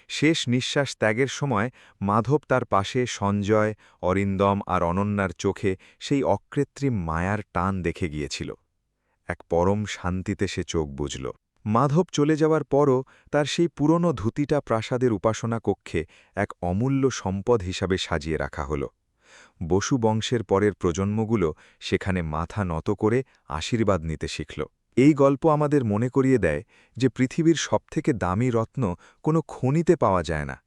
শেষ নিঃশ্বাস ত্যাগের সময় মাধব তার পাশে সঞ্জয়, অরিন্দম আর অনন্যার চোখে সেই অকৃত্রিম মায়ার টান দেখে গিয়েছিল। এক পরম শান্তিতে সে চোখ বুঝল। মাধব চলে যাওয়ার পরও তার সেই পুরনো ধুতিটা প্রাসাদের উপাসনা কক্ষে এক অমূল্য সম্পদ হিসাবে সাজিয়ে রাখা হল। বসু বংশের পরের প্রজন্মগুলো সেখানে মাথা নত করে আশীর্বাদ নিতে শিখল। এই গল্প আমাদের মনে করিয়ে দেয় যে পৃথিবীর সবথেকে দামি রত্ন কোনো খনিতে পাওয়া যায় না,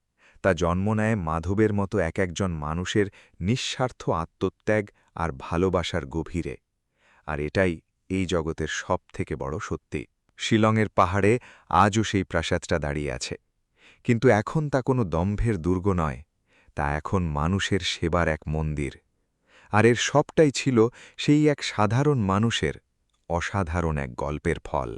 তা জন্ম নেয় মাধবের মতো একজন মানুষের নিঃস্বার্থ আত্মত্যাগ আর ভালোবাসার গভীরে। আর এটাই এই জগতের সবথেকে বড় সত্যি। শিলংয়ের পাহাড়ে আজও সেই প্রাসাদটা দাঁড়িয়ে আছে, কিন্তু এখন তা কোনো দম্ভের দুর্গ নয়, তা এখন মানুষের সেবার এক মন্দির। আর এর সবটাই ছিল সেই এক সাধারণ মানুষের অসাধারণ এক গল্পের ফল।